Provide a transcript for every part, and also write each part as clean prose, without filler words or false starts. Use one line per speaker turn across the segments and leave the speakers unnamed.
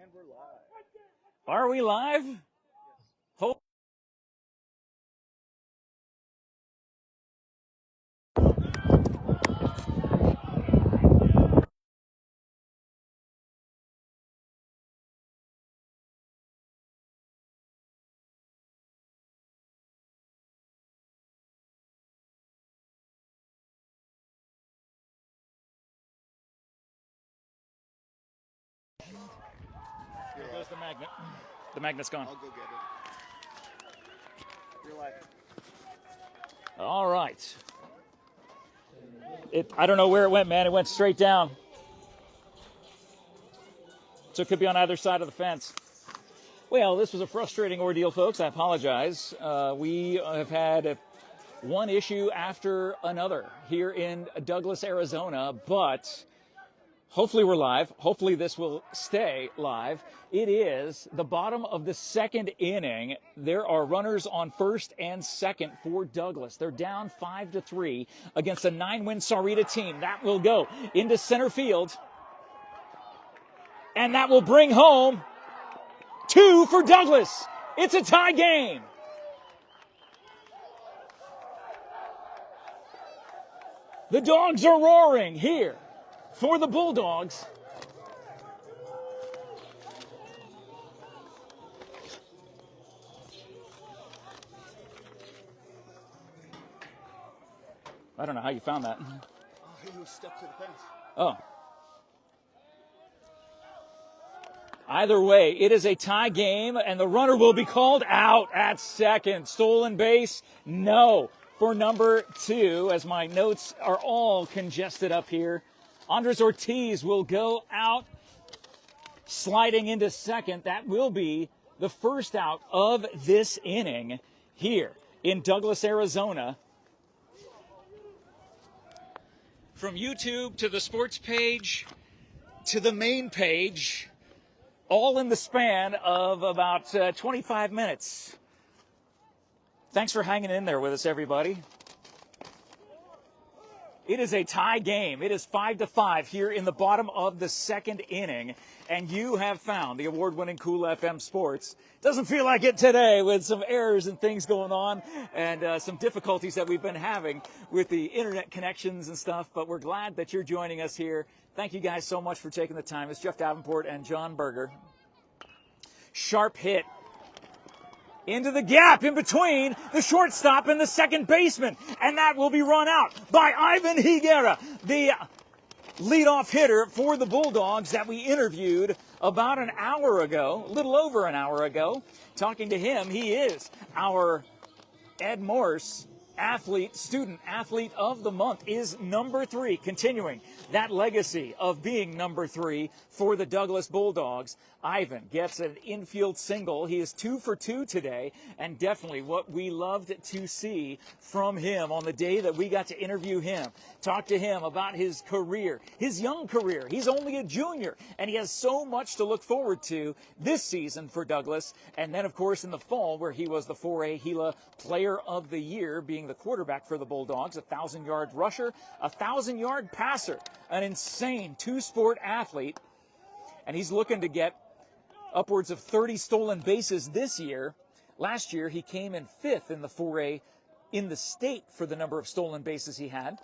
And we're live.
Are we live? Yes. Hope. Here goes the magnet. The magnet's gone.
I'll go get it. You're live.
All right. I don't know where it went, man. It went straight down. So it could be on either side of the fence. Well, this was a frustrating ordeal, folks. I apologize. We have had one issue after another here in Douglas, Arizona, but hopefully we're live. Hopefully this will stay live. It is the bottom of the second inning. There are runners on first and second for Douglas. They're down 5-3 against a 9-win Sahuarita team. That will go into center field. And that will bring home 2 for Douglas. It's a tie game. The dogs are roaring here for the Bulldogs. I don't know how you found that.
Oh, he was stuck to the fence.
Oh. Either way, it is a tie game, and the runner will be called out at second. Stolen base, no, for number 2, as my notes are all congested up here. Andres Ortiz will go out, sliding into second. That will be the first out of this inning here in Douglas, Arizona. From YouTube to the sports page to the main page, all in the span of about 25 minutes. Thanks for hanging in there with us, everybody. It is a tie game. It is 5-5 here in the bottom of the second inning. And you have found the award-winning Cool FM Sports. Doesn't feel like it today with some errors and things going on and some difficulties that we've been having with the internet connections and stuff. But we're glad that you're joining us here. Thank you guys so much for taking the time. It's Jeff Davenport and John Berger. Sharp hit into the gap in between the shortstop and the second baseman. And that will be run out by Ivan Higuera, the leadoff hitter for the Bulldogs that we interviewed about an hour ago, a little over an hour ago. Talking to him, he is our Ed Morse student athlete of the month, is number 3, continuing that legacy of being number 3 for the Douglas Bulldogs. Ivan gets an infield single. He is 2 for 2 today, and definitely what we loved to see from him on the day that we got to interview him. Talk to him about his career, his young career. He's only a junior, and he has so much to look forward to this season for Douglas. And then, of course, in the fall, where he was the 4A Gila Player of the Year, being the quarterback for the Bulldogs, a 1,000-yard rusher, a 1,000-yard passer, an insane two-sport athlete. And he's looking to get upwards of 30 stolen bases this year. Last year, he came in 5th in the 4A in the state for the number of stolen bases he had.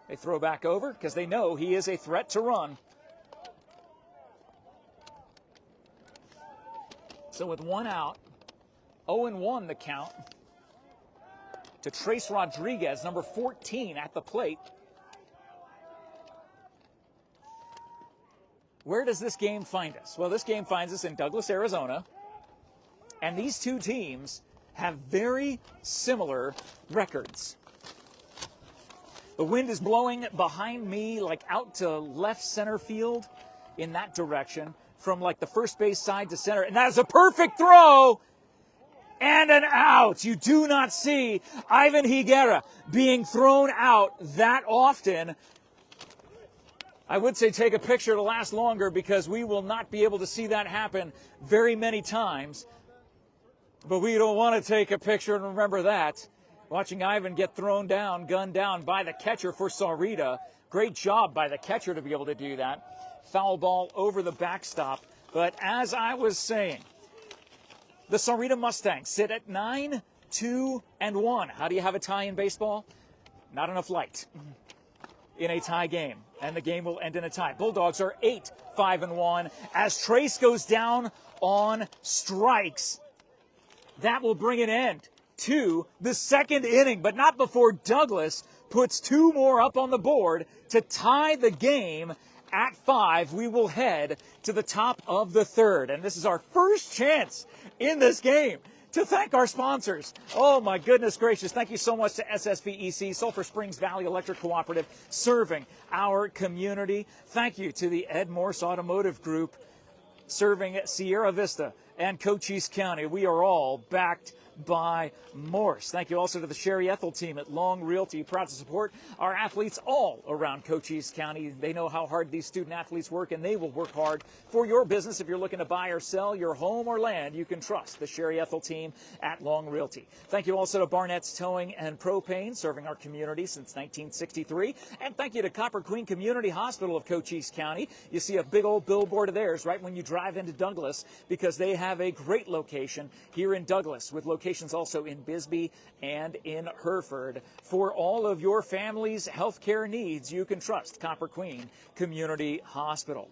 They throw back over because they know he is a threat to run. So with 1 out, 0-1 the count to Trace Rodriguez, number 14 at the plate. Where does this game find us? Well, this game finds us in Douglas, Arizona. And these two teams have very similar records. The wind is blowing behind me, like out to left center field in that direction, from like the first base side to center. And that is a perfect throw and an out. You do not see Ivan Higuera being thrown out that often. I would say take a picture to last longer because we will not be able to see that happen very many times. But we don't want to take a picture and remember that. Watching Ivan get thrown down, gunned down by the catcher for Sahuarita. Great job by the catcher to be able to do that. foul ball over the backstop. But as I was saying, the Sahuarita Mustangs sit at 9-2-1. How do you have a tie in baseball? Not enough light in a tie game, and the game will end in a tie. Bulldogs are 8-5-1 as Trace goes down on strikes. That will bring an end to the second inning, but not before Douglas puts two more up on the board to tie the game at 5. We will head to the top of the third, and this is our first chance in this game to thank our sponsors. Oh my goodness gracious. Thank you so much to SSVEC, Sulphur Springs Valley Electric Cooperative, serving our community. Thank you to the MORSE Automotive Group, serving Sierra Vista and Cochise County. We are all backed by Morse. Thank you also to the Sherry ETHELL team at Long Realty, proud to support our athletes all around Cochise County. They know how hard these student athletes work, and they will work hard for your business. If you're looking to buy or sell your home or land, you can trust the Sherry ETHELL team at Long Realty. Thank you also to BARNETT'S Towing and Propane, serving our community since 1963. And thank you to Copper Queen Community Hospital of Cochise County. You see a big old billboard of theirs right when you drive into Douglas, because they have a great location here in Douglas, with locations also in Bisbee and in Hereford. For all of your family's healthcare needs, you can trust Copper Queen Community Hospital.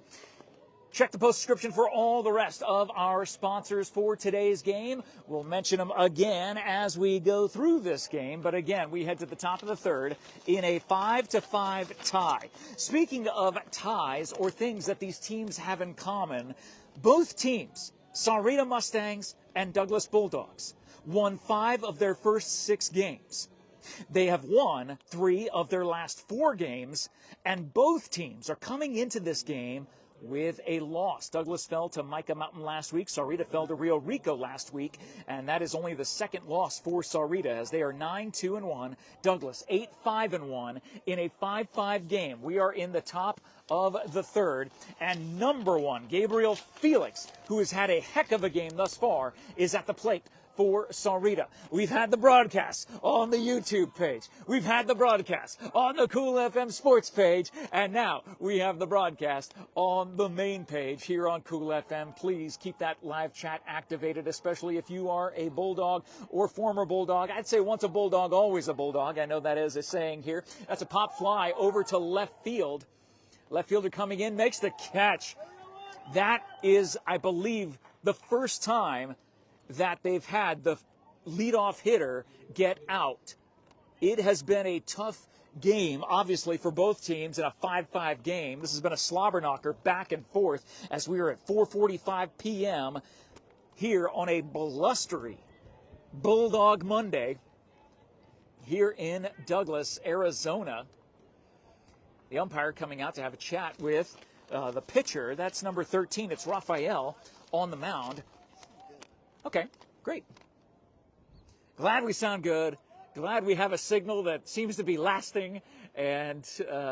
Check the post description for all the rest of our sponsors for today's game. We'll mention them again as we go through this game. But again, we head to the top of the third in a 5-5 tie. Speaking of ties, or things that these teams have in common, both teams, Sahuarita Mustangs and Douglas Bulldogs, won 5 of their first 6 games. They have won 3 of their last 4 games, and both teams are coming into this game with a loss. Douglas fell to Micah Mountain last week. Sahuarita fell to Rio Rico last week, and that is only the second loss for Sahuarita, as they are 9-2-1. Douglas 8-5-1 in a 5-5 game. We are in the top of the third, and number 1, Gabriel Felix, who has had a heck of a game thus far, is at the plate for Sahuarita. We've had the broadcast on the YouTube page. We've had the broadcast on the Cool FM Sports page. And now we have the broadcast on the main page here on Cool FM. Please keep that live chat activated, especially if you are a Bulldog or former Bulldog. I'd say once a Bulldog, always a Bulldog. I know that is a saying here. That's a pop fly over to left field. Left fielder coming in, makes the catch. That is, I believe, the first time that they've had the leadoff hitter get out. It has been a tough game, obviously, for both teams in a 5-5 game. This has been a slobber knocker back and forth as we are at 4:45 p.m. here on a blustery Bulldog Monday here in Douglas, Arizona. The umpire coming out to have a chat with the pitcher. That's number 13. It's Raphael on the mound. Okay, great. Glad we sound good. Glad we have a signal that seems to be lasting, and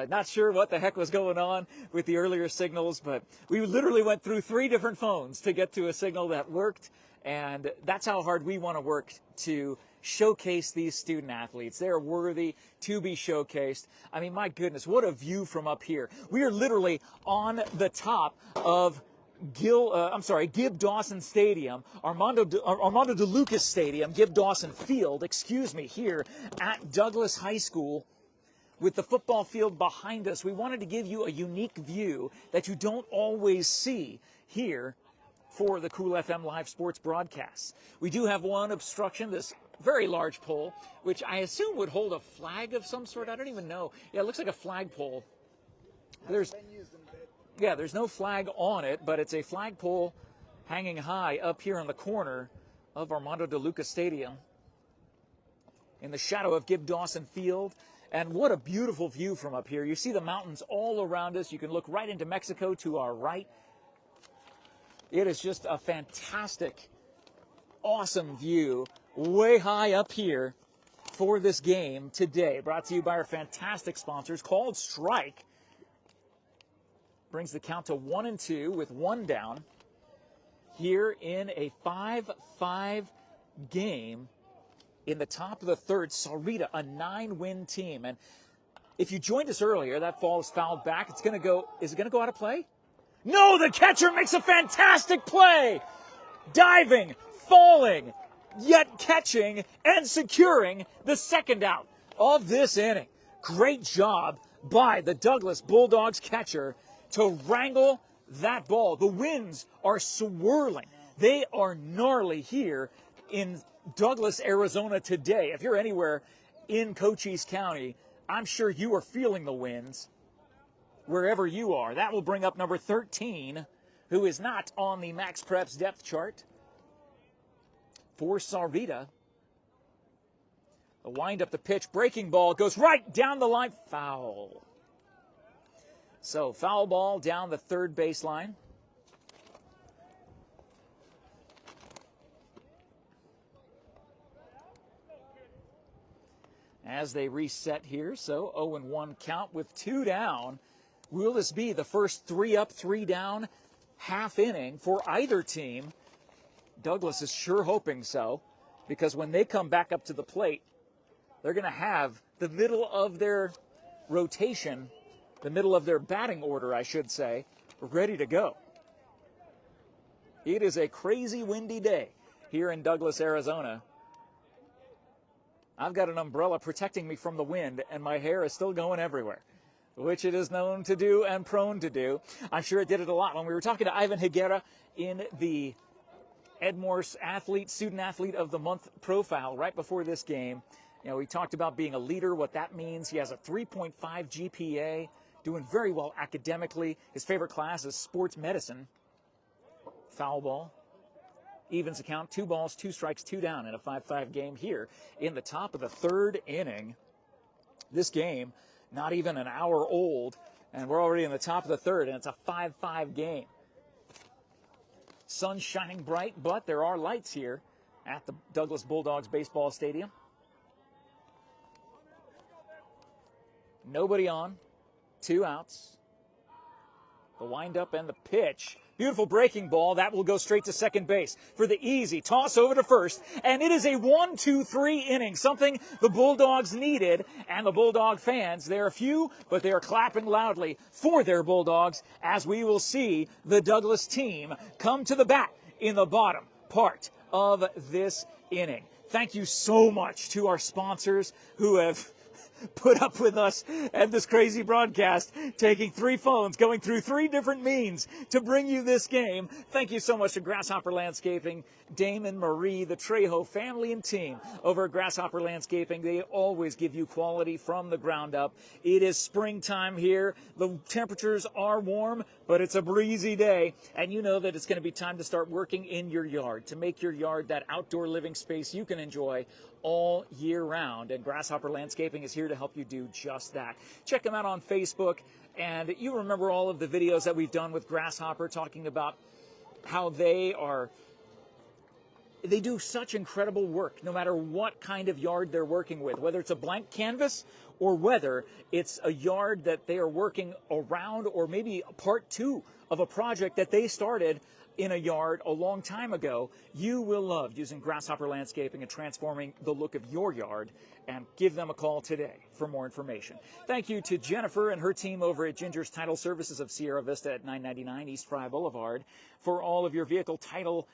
not sure what the heck was going on with the earlier signals, but we literally went through 3 different phones to get to a signal that worked, and that's how hard we want to work to showcase these student athletes. They're worthy to be showcased. I mean, my goodness, what a view from up here. We are literally on the top of Gib Dawson Stadium, Armando de Lucas Stadium, Gib Dawson Field, here at Douglas High School, with the football field behind us. We wanted to give you a unique view that you don't always see here for the Cool FM live sports broadcasts. We do have one obstruction, this very large pole, which I assume would hold a flag of some sort. I don't even know. Yeah, it looks like a flagpole. There's no flag on it, but it's a flagpole hanging high up here on the corner of Armando de Lucas Stadium in the shadow of Gib Dawson Field. And what a beautiful view from up here. You see the mountains all around us. You can look right into Mexico to our right. It is just a fantastic, awesome view way high up here for this game today. Brought to you by our fantastic sponsors, called Strike. Brings the count to 1-2 with 1 down here in a 5-5 game in the top of the third. Sahuarita, a 9-win team. And if you joined us earlier, that ball is fouled back. It's going to go, is it going to go out of play? No, the catcher makes a fantastic play. Diving, falling, yet catching and securing the second out of this inning. Great job by the Douglas Bulldogs catcher to wrangle that ball. The winds are swirling. They are gnarly here in Douglas, Arizona today. If you're anywhere in Cochise County, I'm sure you are feeling the winds wherever you are. That will bring up number 13, who is not on the Max Preps depth chart, for Sahuarita. The wind up the pitch, breaking ball goes right down the line, foul. So foul ball down the third baseline. As they reset here, so 0-1 count with 2 down. Will this be the first 3 up, 3 down half inning for either team? Douglas is sure hoping so, because when they come back up to the plate, they're going to have the middle of their rotation, the middle of their batting order, I should say, ready to go. It is a crazy windy day here in Douglas, Arizona. I've got an umbrella protecting me from the wind, and my hair is still going everywhere, which it is known to do and prone to do. I'm sure it did it a lot. When we were talking to Ivan Higuera in the MORSE Student Athlete of the Month profile right before this game, we talked about being a leader, what that means. He has a 3.5 GPA, doing very well academically. His favorite class is sports medicine. Foul ball. Evens account, 2 balls, 2 strikes, 2 down in a 5-5 game here in the top of the third inning. This game, not even an hour old, and we're already in the top of the third, and it's a 5-5 game. Sun shining bright, but there are lights here at the Douglas Bulldogs baseball stadium. Nobody on, 2 outs. The windup and the pitch. Beautiful breaking ball. That will go straight to second base for the easy toss over to first. And it is a 1-2-3 inning, something the Bulldogs needed. And the Bulldog fans, they're few, but they are clapping loudly for their Bulldogs as we will see the Douglas team come to the bat in the bottom part of this inning. Thank you so much to our sponsors who have put up with us and this crazy broadcast, taking 3 phones, going through 3 different means to bring you this game. Thank you so much to Grasshopper Landscaping, Damon, Marie, the Trejo family and team over at Grasshopper Landscaping. They always give you quality from the ground up. It is springtime here. The temperatures are warm, but it's a breezy day, and you know that it's going to be time to start working in your yard to make your yard that outdoor living space you can enjoy all year round. And Grasshopper Landscaping is here to help you do just that. Check them out on Facebook, and you remember all of the videos that we've done with Grasshopper talking about how they do such incredible work no matter what kind of yard they're working with, whether it's a blank canvas or whether it's a yard that they are working around, or maybe part 2 of a project that they started in a yard a long time ago. You will love using Grasshopper Landscaping and transforming the look of your yard, and give them a call today for more information. Thank you to Jennifer and her team over at Ginger's Title Services of Sierra Vista at 999 East Fry Boulevard for all of your vehicle title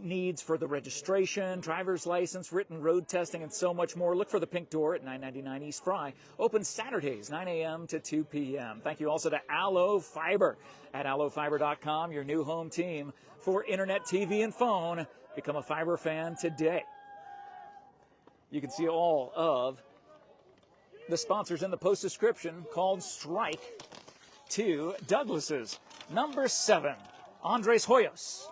needs for the registration, driver's license, written road testing, and so much more. Look for the pink door at 999 East Fry. Open Saturdays, 9 a.m. to 2 p.m. Thank you also to Allo Fiber at allofiber.com, your new home team for internet, TV, and phone. Become a fiber fan today. You can see all of the sponsors in the post description called Strike to Douglas's. Number 7, Andres Hoyos.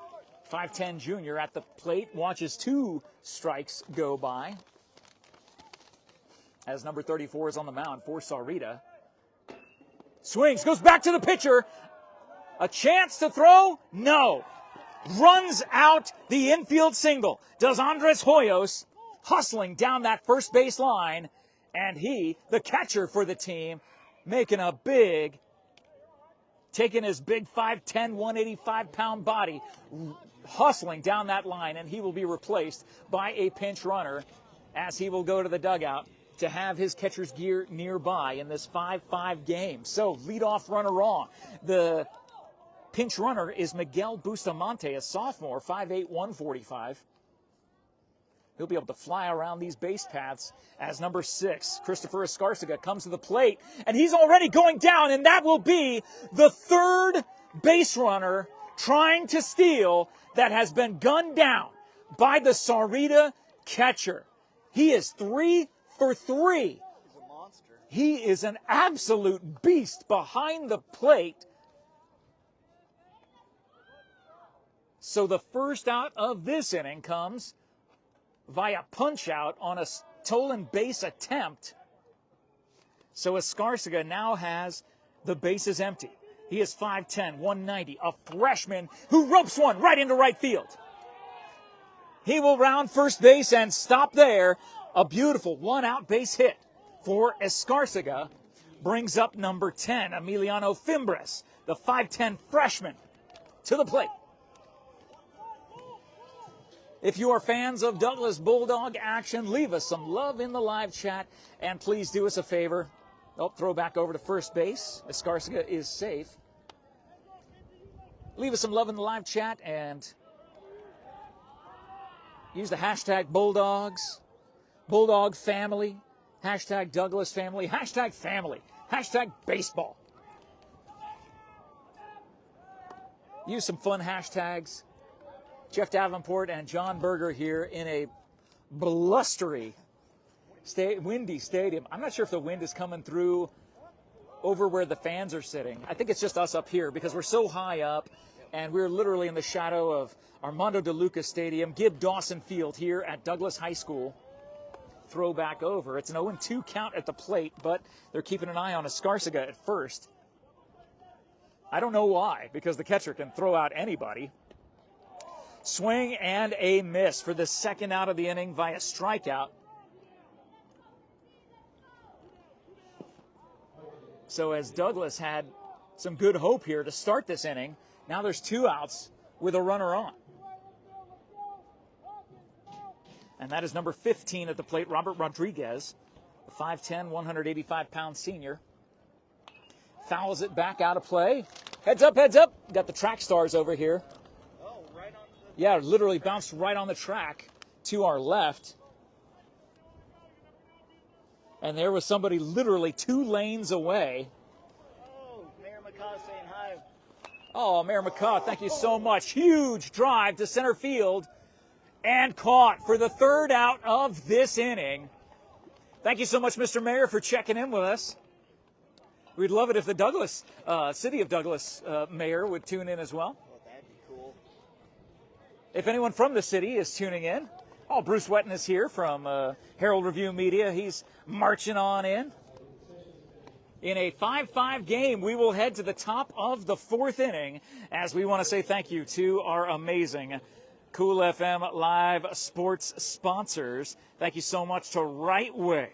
5'10" junior at the plate, watches 2 strikes go by as number 34 is on the mound for Sahuarita. Swings, goes back to the pitcher. A chance to throw? No. Runs out the infield single. Does Andres Hoyos, hustling down that first base line, and he, the catcher for the team, making a big, taking his big 5'10", 185-pound body, hustling down that line, and he will be replaced by a pinch runner as he will go to the dugout to have his catcher's gear nearby in this 5-5 game. So leadoff runner on. The pinch runner is Miguel Bustamante, a sophomore, 5'8", 145. He'll be able to fly around these base paths as number 6, Christopher Escarcega, comes to the plate. And he's already going down, and that will be the third base runner trying to steal that has been gunned down by the Sahuarita catcher. He is 3 for 3.
He's a monster.
He is an absolute beast behind the plate. So the first out of this inning comes via punch out on a stolen base attempt. So Escarcega now has the bases empty. He is 5'10", 190, a freshman who ropes one right into right field. He will round first base and stop there. A beautiful one-out base hit for Escarcega brings up number 10, Emiliano Fimbres, the 5'10" freshman, to the plate. If you are fans of Douglas Bulldog action, leave us some love in the live chat, and please do us a favor. Oh, throw back over to first base. Escarcega is safe. Leave us some love in the live chat and use the hashtag Bulldogs, Bulldog family, hashtag Douglas family, hashtag family, hashtag baseball. Use some fun hashtags. Jeff Davenport and John Berger here in a blustery, windy stadium. I'm not sure if the wind is coming through over where the fans are sitting. I think it's just us up here because we're so high up, and we're literally in the shadow of Armando De Luca Stadium, Gib Dawson Field here at Douglas High School. Throw back over. It's an 0-2 count at the plate, but they're keeping an eye on Escarcega at first. I don't know why, because the catcher can throw out anybody. Swing and a miss for the second out of the inning via strikeout. So as Douglas had some good hope here to start this inning, now there's 2 outs with a runner on. And that is number 15 at the plate, Robert Rodriguez, the 5'10", 185-pound senior. Fouls it back out of play. Heads up, heads up. Got the track stars over here. Yeah, literally bounced right on the track to our left. And there was somebody literally 2 lanes away.
Oh, Mayor McCaw saying hi.
Oh, Mayor McCaw, thank you so much. Huge drive to center field and caught for the third out of this inning. Thank you so much, Mr. Mayor, for checking in with us. We'd love it if the Douglas, City of Douglas Mayor would tune in as well. If anyone from the city is tuning in, oh, Bruce Wetton is here from Herald Review Media. He's marching on in. In a 5-5 game, we will head to the top of the 4th inning as we want to say thank you to our amazing Cool FM Live sports sponsors. Thank you so much to Right Way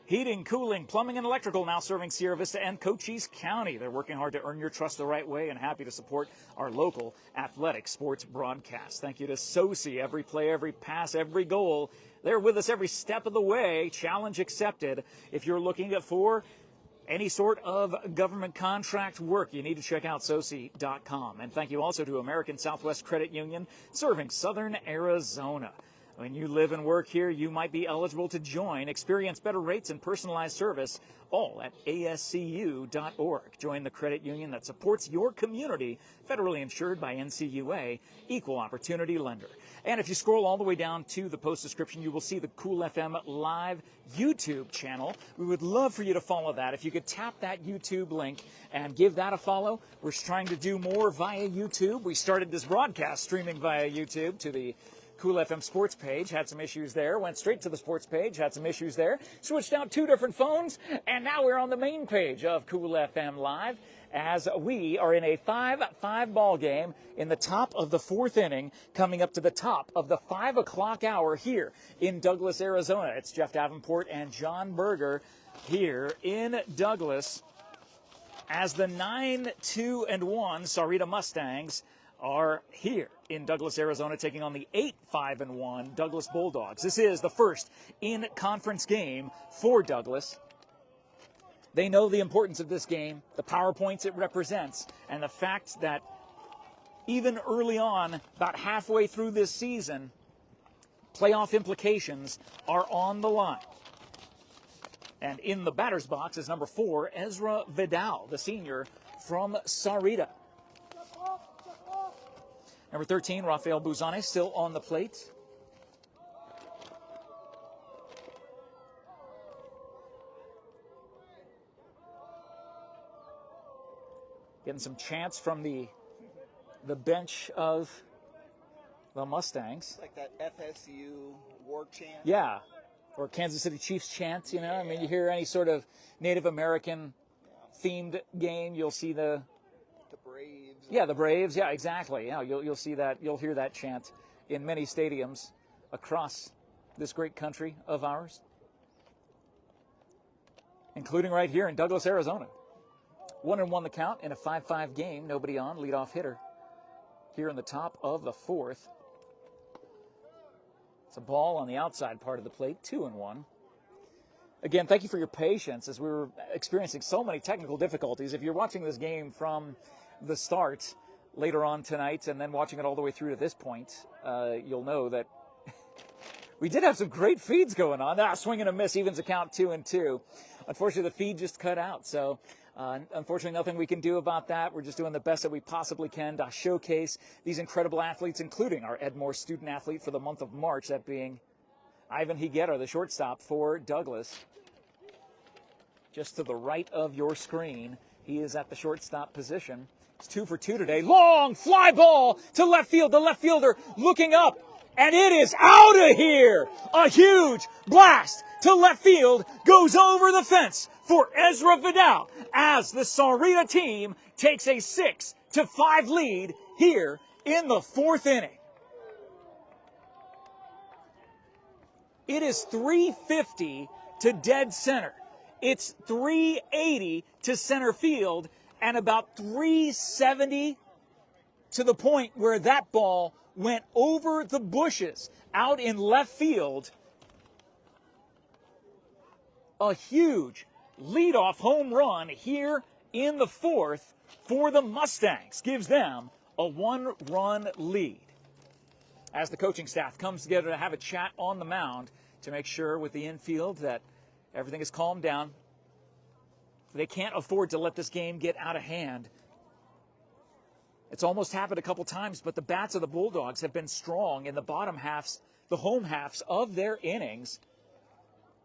Heating, Cooling, Plumbing, and Electrical, now serving Sierra Vista and Cochise County. They're working hard to earn your trust the right way and happy to support our local athletic sports broadcast. Thank you to Sosi, every play, every pass, every goal. They're with us every step of the way. Challenge accepted. If you're looking for any sort of government contract work, you need to check out Sosi.com. And thank you also to American Southwest Credit Union, serving Southern Arizona. When you live and work here, you might be eligible to join. Experience better rates and personalized service, all at ascu.org. Join the credit union that supports your community, federally insured by NCUA, equal opportunity lender. And if you scroll all the way down to the post description, you will see the Cool FM Live YouTube channel. We would love for you to follow that. If you could tap that YouTube link and give that a follow. We're trying to do more via YouTube. We started this broadcast streaming via YouTube to the Cool FM sports page, had some issues there, went straight to the sports page, had some issues there, switched out 2 different phones, and now we're on the main page of Cool FM Live as we are in a 5-5 ball game in the top of the 4th inning, coming up to the top of the 5 o'clock hour here in Douglas, Arizona. It's Jeff Davenport and John Berger here in Douglas as the 9-2-1 Sahuarita Mustangs are here in Douglas, Arizona, taking on the 8-5-1 Douglas Bulldogs. This is the first in-conference game for Douglas. They know the importance of this game, the PowerPoints it represents, and the fact that even early on, about halfway through this season, playoff implications are on the line. And in the batter's box is number 4, Ezra Vidal, the senior from Sahuarita. Number 13, Rafael Buzane, still on the plate. Getting some chants from the bench of the Mustangs.
Like that FSU war chant.
Yeah, or Kansas City Chiefs chant, you know. I mean, you hear any sort of Native American themed game, you'll see the
Braves.
Yeah, the Braves. Yeah, exactly. Yeah, you'll see that. You'll hear that chant in many stadiums across this great country of ours, including right here in Douglas, Arizona. 1-1 the count in a 5-5 game. Nobody on. Leadoff hitter here in the top of the 4th. It's a ball on the outside part of the plate. 2-1. Again, thank you for your patience as we were experiencing so many technical difficulties. If you're watching this game from the start later on tonight and then watching it all the way through to this point, you'll know that we did have some great feeds going on. Swing and a miss, evens account 2-2. Unfortunately, the feed just cut out, so unfortunately nothing we can do about that. We're just doing the best that we possibly can to showcase these incredible athletes, including our Ed Morse student athlete for the month of March, that being Ivan Higuera, the shortstop for Douglas. Just to the right of your screen, he is at the shortstop position. It's 2 for 2 today. Long fly ball to left field. The left fielder looking up, and it is out of here. A huge blast to left field goes over the fence for Ezra Vidal as the Sahuarita team takes a 6-5 lead here in the 4th inning. It is 350 to dead center. It's 380 to center field, and about 370 to the point where that ball went over the bushes out in left field. A huge leadoff home run here in the 4th for the Mustangs gives them a 1-run lead. As the coaching staff comes together to have a chat on the mound to make sure with the infield that everything is calmed down. They can't afford to let this game get out of hand. It's almost happened a couple times, but the bats of the Bulldogs have been strong in the bottom halves, the home halves of their innings.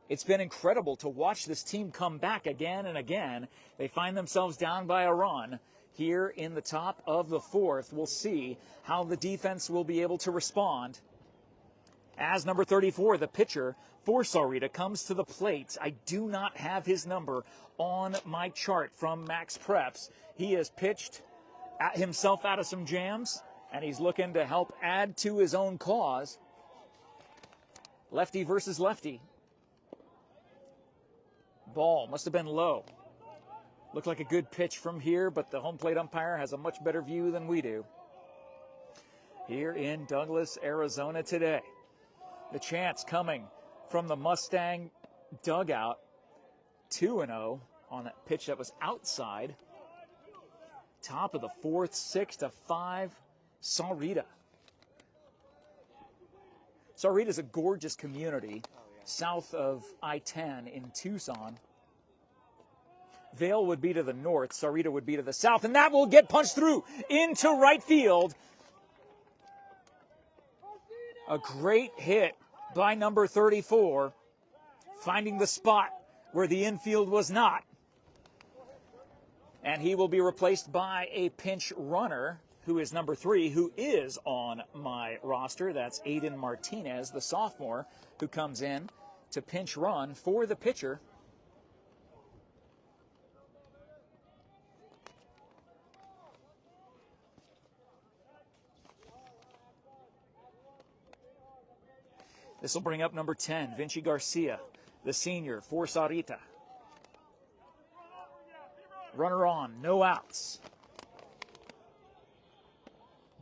It's been incredible to watch this team come back again and again. They find themselves down by a run here in the top of the 4th. We'll see how the defense will be able to respond. As number 34, the pitcher for Sahuarita, comes to the plate. I do not have his number on my chart from Max Preps. He has pitched himself out of some jams, and he's looking to help add to his own cause. Lefty versus lefty. Ball must have been low. Looked like a good pitch from here, but the home plate umpire has a much better view than we do. Here in Douglas, Arizona today. The chance coming from the Mustang dugout. 2-0 on that pitch that was outside. Top of the 4th, 6-5, Sahuarita. Sahuarita is a gorgeous community south of I-10 in Tucson. Vail would be to the north, Sahuarita would be to the south, and that will get punched through into right field. A great hit by number 34, finding the spot where the infield was not. And he will be replaced by a pinch runner, who is number 3, who is on my roster. That's Aiden Martinez, the sophomore, who comes in to pinch run for the pitcher. This will bring up number 10, Vinci Garcia, the senior for Sahuarita. Runner on, no outs.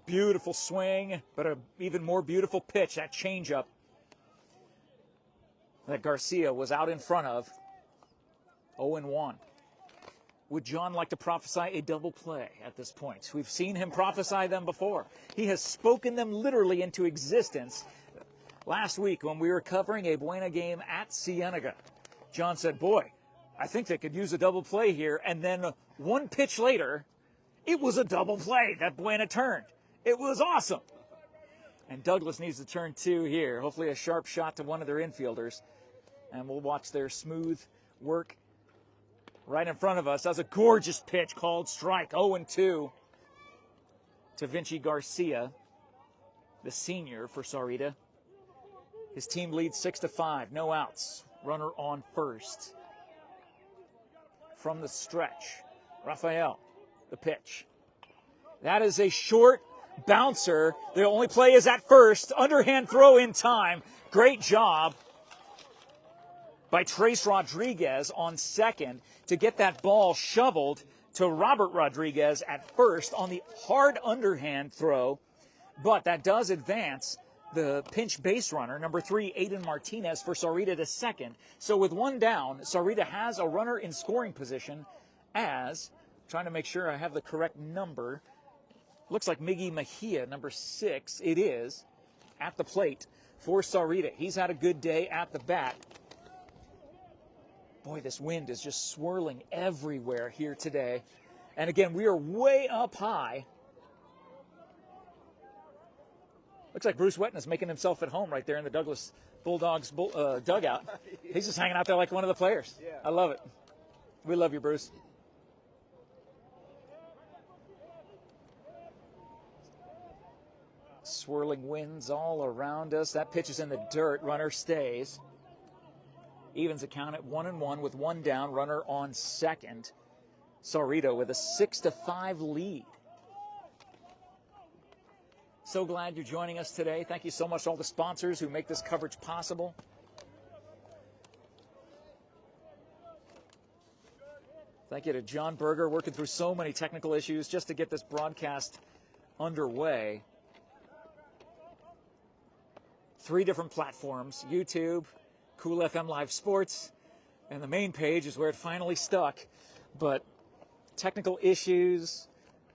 Beautiful swing, but an even more beautiful pitch, that changeup that Garcia was out in front of. 0-1. Would John like to prophesy a double play at this point? We've seen him prophesy them before. He has spoken them literally into existence. Last week when we were covering a Buena game at Cienega, John said, boy, I think they could use a double play here. And then one pitch later, it was a double play that Buena turned. It was awesome. And Douglas needs to turn two here. Hopefully a sharp shot to one of their infielders. And we'll watch their smooth work right in front of us. That was a gorgeous pitch called strike. 0-2 to Vinci Garcia, the senior for Sahuarita. His team leads 6-5. No outs. Runner on first. From the stretch, Rafael, the pitch. That is a short bouncer. The only play is at first. Underhand throw in time. Great job by Trace Rodriguez on second to get that ball shoveled to Robert Rodriguez at first on the hard underhand throw. But that does advance the pinch base runner, number 3, Aiden Martinez, for Sahuarita to second. So with one down, Sahuarita has a runner in scoring position as, trying to make sure I have the correct number, looks like Miggy Mejia, number 6, it is, at the plate for Sahuarita. He's had a good day at the bat. Boy, this wind is just swirling everywhere here today. And again, we are way up high. Looks like Bruce Wetton is making himself at home right there in the Douglas Bulldogs dugout. He's just hanging out there like one of the players.
Yeah.
I love it. We love you, Bruce. Swirling winds all around us. That pitch is in the dirt. Runner stays. Evens account at 1-1 with one down. Runner on second. Sahuarita with a 6-5 lead. So glad you're joining us today. Thank you so much to all the sponsors who make this coverage possible. Thank you to John Berger, working through so many technical issues just to get this broadcast underway. 3 different platforms: YouTube, Cool FM Live Sports, and the main page is where it finally stuck. But technical issues,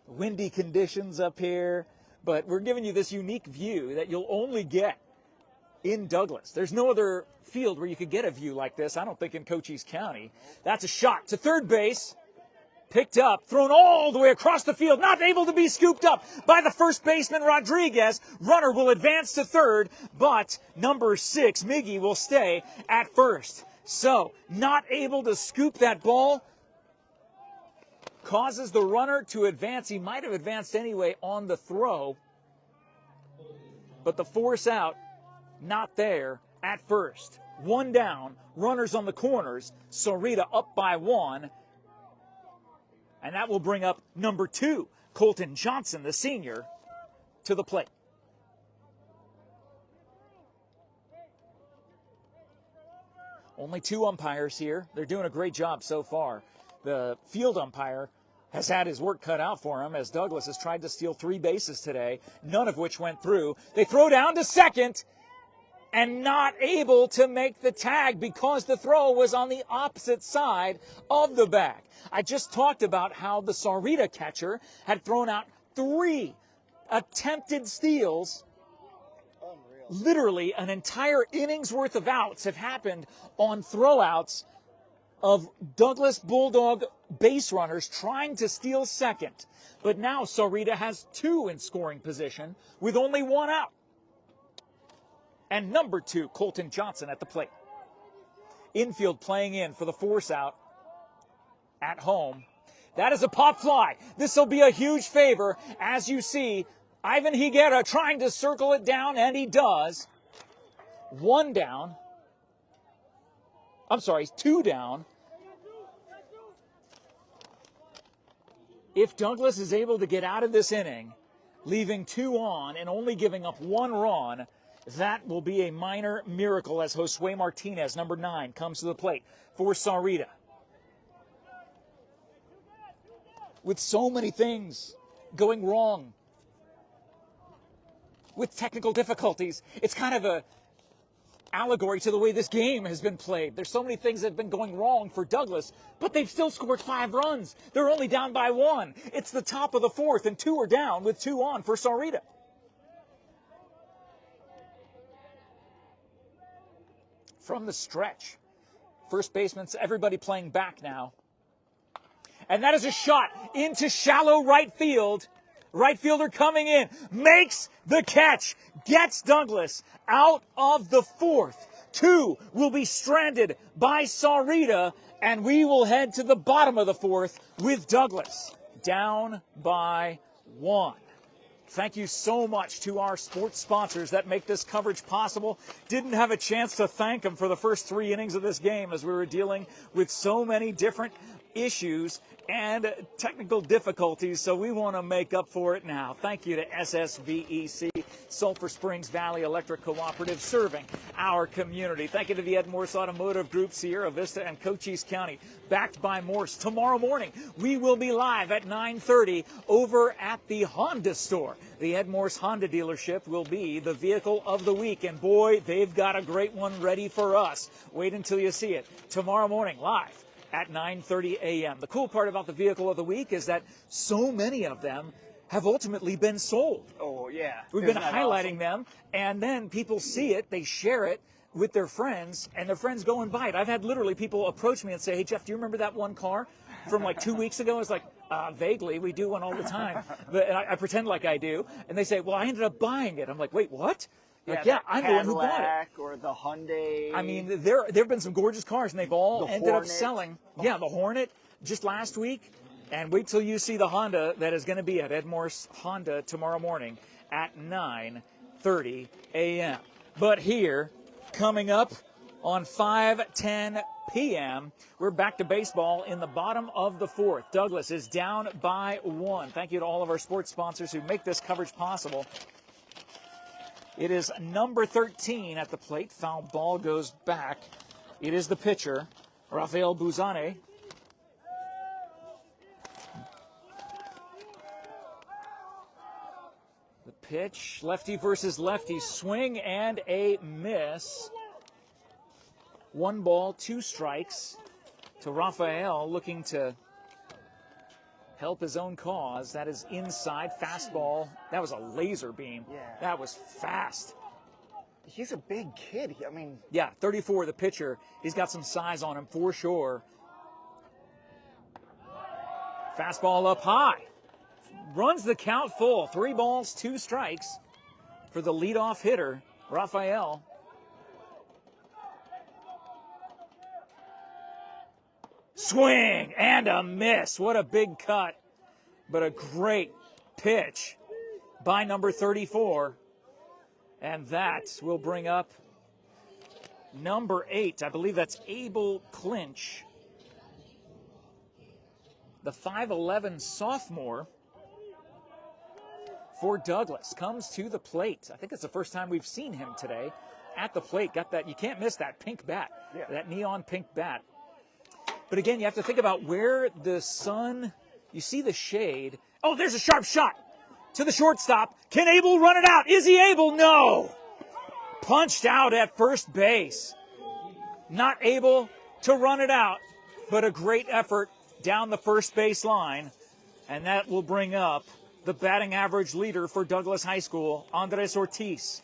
windy conditions up here, but we're giving you this unique view that you'll only get in Douglas. There's no other field where you could get a view like this, I don't think, in Cochise County. That's a shot to third base. Picked up, thrown all the way across the field, not able to be scooped up by the first baseman, Rodriguez. Runner will advance to third, but number 6, Miggy, will stay at first. So, not able to scoop that ball causes the runner to advance. He might have advanced anyway on the throw, but the force out, not there at first. One down, runners on the corners, Sahuarita up by 1. And that will bring up number 2, Colton Johnson, the senior, to the plate. Only 2 umpires here. They're doing a great job so far. The field umpire has had his work cut out for him as Douglas has tried to steal 3 bases today, none of which went through. They throw down to second and not able to make the tag because the throw was on the opposite side of the bag. I just talked about how the Sahuarita catcher had thrown out 3 attempted steals.
Unreal.
Literally an entire inning's worth of outs have happened on throwouts of Douglas Bulldog base runners trying to steal second. But now Sahuarita has 2 in scoring position with only 1 out. And number 2, Colton Johnson at the plate. Infield playing in for the force out at home. That is a pop fly. This will be a huge favor. As you see, Ivan Higuera trying to circle it down, and he does. 1 down. I'm sorry, 2 down. If Douglas is able to get out of this inning, leaving 2 on and only giving up 1 run, that will be a minor miracle as Josue Martinez, number 9, comes to the plate for Sahuarita. With so many things going wrong, with technical difficulties, it's kind of a allegory to the way this game has been played. There's so many things that have been going wrong for Douglas, but they've still scored 5 runs. They're only down by 1. It's the top of the 4th, and 2 are down with 2 on for Sahuarita. From the stretch, first baseman's everybody playing back now. And that is a shot into shallow right field. Right fielder coming in, makes the catch, gets Douglas out of the 4th. 2 will be stranded by Sahuarita, and we will head to the bottom of the 4th with Douglas down by 1. Thank you so much to our sports sponsors that make this coverage possible. Didn't have a chance to thank them for the first 3 innings of this game as we were dealing with so many different issues and technical difficulties, so we want to make up for it now. Thank you to SSVEC, Sulphur Springs Valley Electric Cooperative, serving our community. Thank you to the MORSE Automotive Group, Sierra Vista, and Cochise County, backed by MORSE. Tomorrow morning, we will be live at 9:30 over at the Honda store. The MORSE Honda dealership will be the vehicle of the week, and boy, they've got a great one ready for us. Wait until you see it. Tomorrow morning, live at 9:30 a.m. The cool part about the vehicle of the week is that so many of them have ultimately been sold.
Oh, yeah.
We've been highlighting them, and then people see it, they share it with their friends, and their friends go and buy it. I've had literally people approach me and say, hey, Jeff, do you remember that one car from like 2 weeks ago? It's like, vaguely, we do one all the time. But, and I pretend like I do. And they say, well, I ended up buying it. I'm like, wait, what? Like, yeah, I'm the one who bought it.
Or the Hyundai.
I mean, there have been some gorgeous cars, and they've all ended up selling. Yeah, the Hornet just last week. And wait till you see the Honda that is going to be at MORSE Honda tomorrow morning at 9:30 a.m. But here, coming up on 5:10 p.m., we're back to baseball in the bottom of the 4th. Douglas is down by 1. Thank you to all of our sports sponsors who make this coverage possible. It is number 13 at the plate. Foul ball goes back. It is the pitcher, Rafael Buzane. The pitch, lefty versus lefty, swing and a miss. 1 ball, 2 strikes to Rafael, looking to help his own cause. That is inside. Fastball. That was a laser beam.
Yeah.
That was fast.
He's a big kid. I mean.
Yeah, 34, the pitcher. He's got some size on him for sure. Fastball up high. Runs the count full. 3 balls, 2 strikes for the leadoff hitter, Rafael. Swing and a miss. What a big cut. But a great pitch by number 34. And that will bring up number 8. I believe that's Abel Clinch, the 5'11 sophomore for Douglas. Comes to the plate. I think it's the first time we've seen him today at the plate. Got that. You can't miss that pink bat. Yeah. That neon pink bat. But again, you have to think about where the sun, you see the shade. Oh, there's a sharp shot to the shortstop. Can Abel run it out? Is he able? No. Punched out at first base. Not able to run it out, but a great effort down the first base line. And that will bring up the batting average leader for Douglas High School, Andres Ortiz.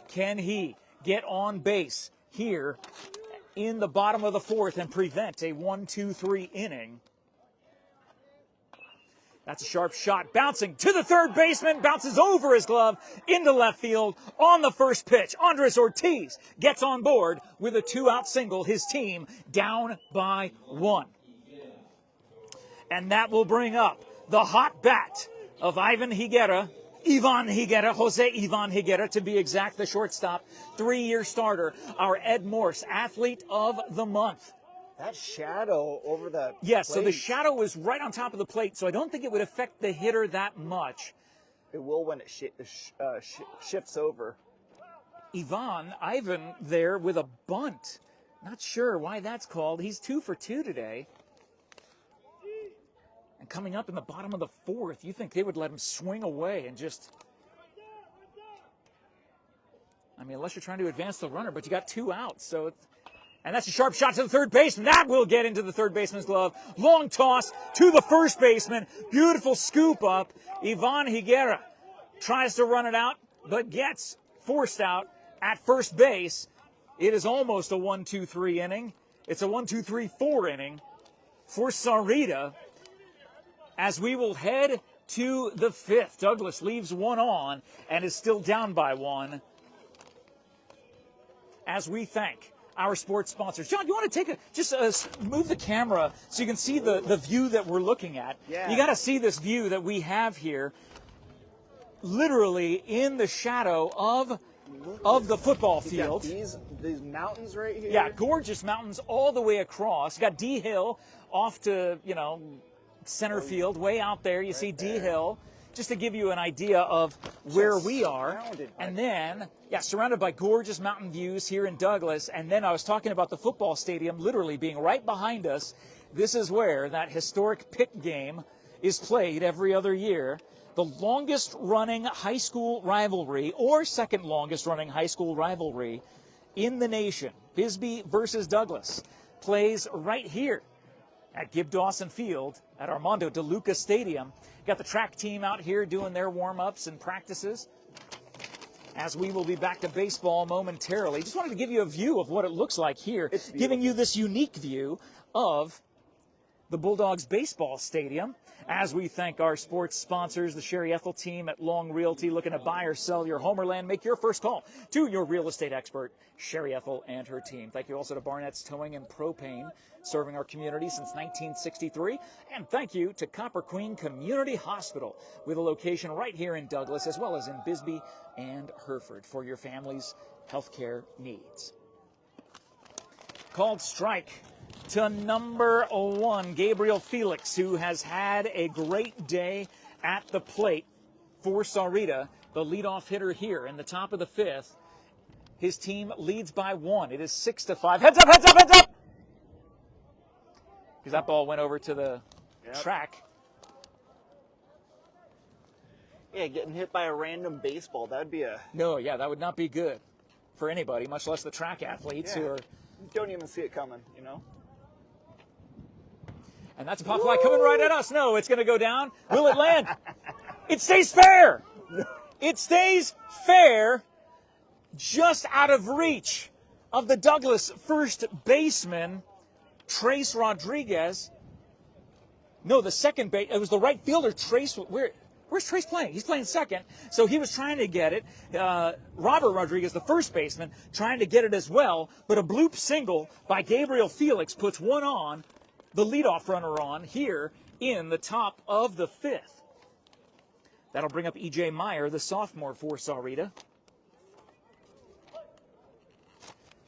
Can he get on base here in the bottom of the 4th and prevent a 1-2-3 inning? That's a sharp shot. Bouncing to the third baseman. Bounces over his glove into left field on the first pitch. Andres Ortiz gets on board with a 2-out single. His team down by 1. And that will bring up the hot bat of Jose Ivan Higuera, to be exact, the shortstop, 3-year starter, our Ed Morse Athlete of the Month.
That shadow over the
Yes,
plate.
So the shadow is right on top of the plate, so I don't think it would affect the hitter that much.
It will when it shifts over.
Ivan there with a bunt. Not sure why that's called. He's 2 for 2 today. And coming up in the bottom of the 4th, you think they would let him swing away and just I mean, unless you're trying to advance the runner, but you got 2 outs. So, and that's a sharp shot to the third baseman. That will get into the third baseman's glove. Long toss to the first baseman. Beautiful scoop up. Ivan Higuera tries to run it out, but gets forced out at first base. It is almost a 1-2-3 inning. It's a 1-2-3-4 inning for Sahuarita as we will head to the 5th. Douglas leaves 1 on and is still down by 1 as we thank our sports sponsors. John, you want to take move the camera so you can see the view that we're looking at?
Yeah.
You got to see this view that we have here, literally in the shadow of the football field.
These mountains right here.
Yeah, gorgeous mountains all the way across. You got D Hill off to, center field, way out there. You see D Hill, just to give you an idea of where we are. And then, surrounded by gorgeous mountain views here in Douglas. And then I was talking about the football stadium literally being right behind us. This is where that historic pick game is played every other year. The longest running high school rivalry, or second longest running high school rivalry in the nation, Bisbee versus Douglas, plays right here at Gib Dawson Field at Armando DeLuca Stadium. Got the track team out here doing their warm-ups and practices as we will be back to baseball momentarily. Just wanted to give you a view of what it looks like here, giving you this unique view of the Bulldogs baseball stadium as we thank our sports sponsors, the Sherry ETHELL team at Long Realty. Looking to buy or sell your home or land, make your first call to your real estate expert, Sherry ETHELL and her team. Thank you also to BARNETT'S Towing and Propane, serving our community since 1963. And thank you to Copper Queen Community Hospital, with a location right here in Douglas, as well as in Bisbee and Hereford, for your family's healthcare needs. Called strike to number 1, Gabriel Felix, who has had a great day at the plate for Sahuarita, the leadoff hitter here in the top of the 5th. His team leads by 1. It is 6-5. Heads up, heads up, heads up! Because that ball went over to the track.
Yeah, getting hit by a random baseball, that would be a...
No, that would not be good for anybody, much less the track athletes who are...
Don't even see it coming,
And that's a pop fly coming right at us. No, it's going to go down. Will it land? It stays fair. It stays fair, just out of reach of the Douglas first baseman, Trace Rodriguez. No, the second base. It was the right fielder, Trace. Where's Trace playing? He's playing second. So he was trying to get it. Robert Rodriguez, the first baseman, trying to get it as well. But a bloop single by Gabriel Felix puts 1 on, the leadoff runner on, here in the top of the 5th. That'll bring up E.J. Meyer, the sophomore for Sahuarita.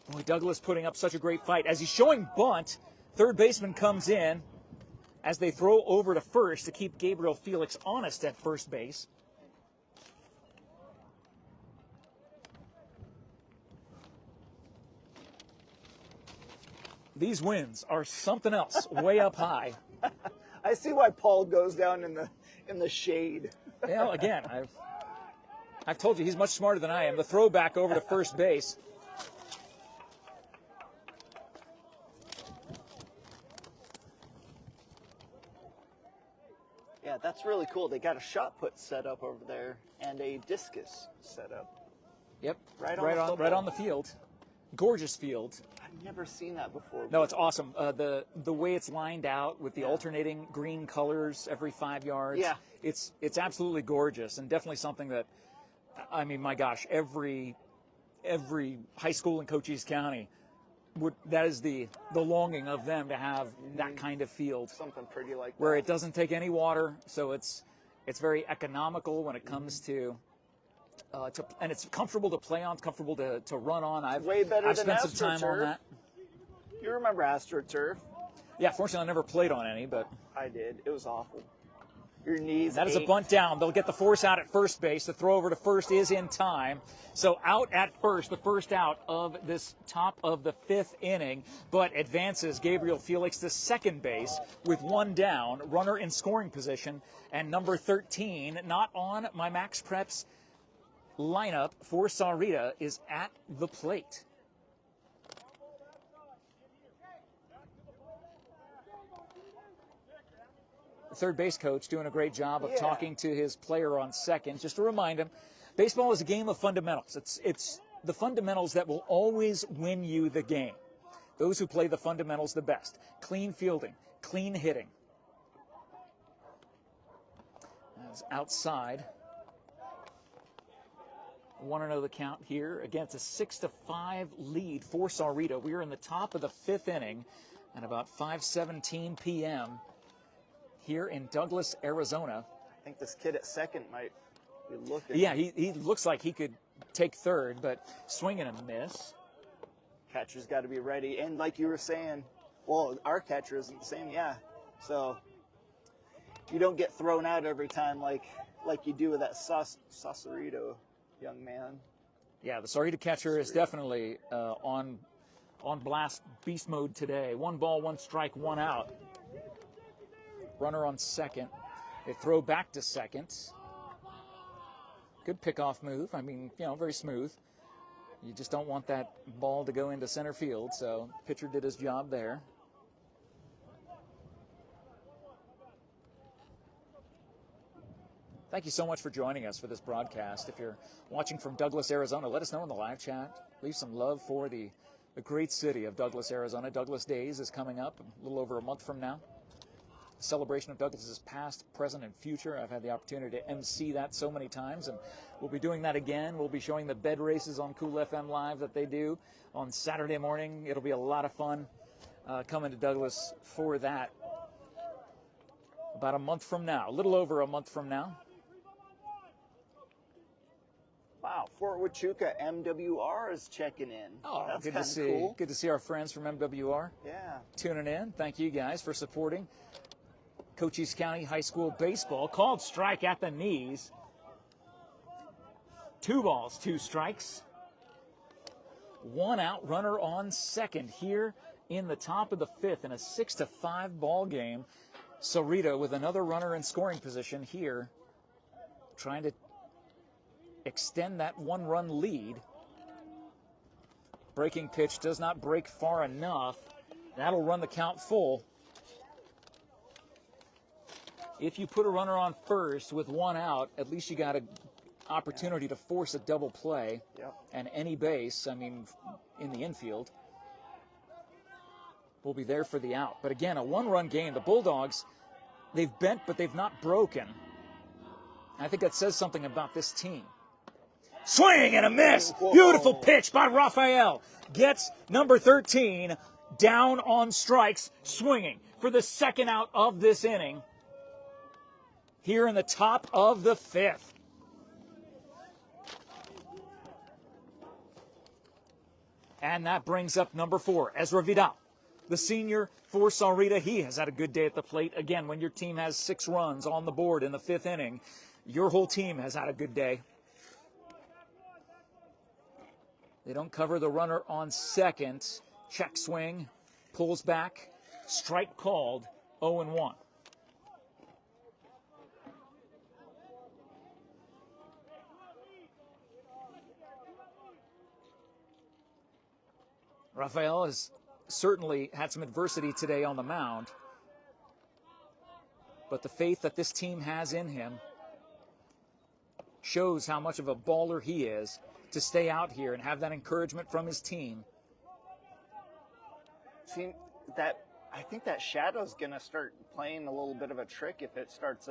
Boy, Douglas putting up such a great fight. As he's showing bunt, third baseman comes in as they throw over to first to keep Gabriel Felix honest at first base. These winds are something else, way up high.
I see why Paul goes down in the shade.
Well, again, I've told you he's much smarter than I am. The throwback over to first base.
Yeah, that's really cool. They got a shot put set up over there and a discus set up.
Yep,
right
on the field. Gorgeous field.
I've never seen that before.
No, it's awesome. The way it's lined out with the alternating green colors every 5 yards.
Yeah.
It's absolutely gorgeous, and definitely something that, I mean, my gosh, every high school in Cochise County that is the longing of them to have that kind of field.
Something pretty like that.
Where it doesn't take any water, so it's very economical when it comes to and it's comfortable to play on, it's comfortable to run on. I've spent some time on that.
You remember AstroTurf?
Yeah, fortunately I never played on any, but
I did. It was awful. Your knees.
That is a bunt down. They'll get the force out at first base. The throw over to first is in time. So out at first, the first out of this top of the 5th inning, but advances Gabriel Felix to second base with 1 down, runner in scoring position, and number 13 not on my Max Preps lineup for Sahuarita is at the plate. The third base coach doing a great job of talking to his player on second, just to remind him, baseball is a game of fundamentals. It's the fundamentals that will always win you the game. Those who play the fundamentals the best. Clean fielding, clean hitting. That's outside. 1-0 the count here. Again, it's a 6-5 lead for Sahuarita. We are in the top of the 5th inning at about 5:17 p.m. here in Douglas, Arizona.
I think this kid at second might be looking.
Yeah, he looks like he could take third, but swing and a miss.
Catcher's got to be ready. And like you were saying, well, our catcher isn't the same, So you don't get thrown out every time like you do with that Sahuarita young man.
Yeah, the Sahuarita catcher is definitely on blast beast mode today. 1 ball, 1 strike, 1 out. Runner on second. They throw back to second. Good pickoff move. I mean, very smooth. You just don't want that ball to go into center field, so pitcher did his job there. Thank you so much for joining us for this broadcast. If you're watching from Douglas, Arizona, let us know in the live chat. Leave some love for the great city of Douglas, Arizona. Douglas Days is coming up a little over a month from now. Celebration of Douglas is past, present, and future. I've had the opportunity to MC that so many times, and we'll be doing that again. We'll be showing the bed races on Cool FM Live that they do on Saturday morning. It'll be a lot of fun coming to Douglas for that. About a month from now, a little over a month from now.
Wow, Fort Huachuca MWR is checking in.
Oh,
that's
good to see.
Cool.
Good to see our friends from MWR.
Yeah.
Tuning in. Thank you guys for supporting Cochise County High School baseball. Called strike at the knees. 2 balls, 2 strikes. 1 out, runner on second here in the top of the 5th in a 6-5 ball game. Sahuarita with another runner in scoring position here, trying to extend that 1-run lead. Breaking pitch does not break far enough. That'll run the count full. If you put a runner on first with 1 out, at least you got an opportunity to force a double play. And any base, I mean, in the infield, will be there for the out. But again, a 1-run game. The Bulldogs, they've bent, but they've not broken. I think that says something about this team. Swing and a miss.
Whoa.
Beautiful pitch by Rafael. Gets number 13 down on strikes, swinging for the 2nd out of this inning. Here in the top of the 5th. And that brings up number 4, Ezra Vidal, the senior for Sahuarita. He has had a good day at the plate. Again, when your team has 6 runs on the board in the 5th inning, your whole team has had a good day. They don't cover the runner on second. Check swing, pulls back, strike called, 0-1. Rafael has certainly had some adversity today on the mound, but the faith that this team has in him shows how much of a baller he is to stay out here and have that encouragement from his team.
See, I think that shadow's going to start playing a little bit of a trick if it starts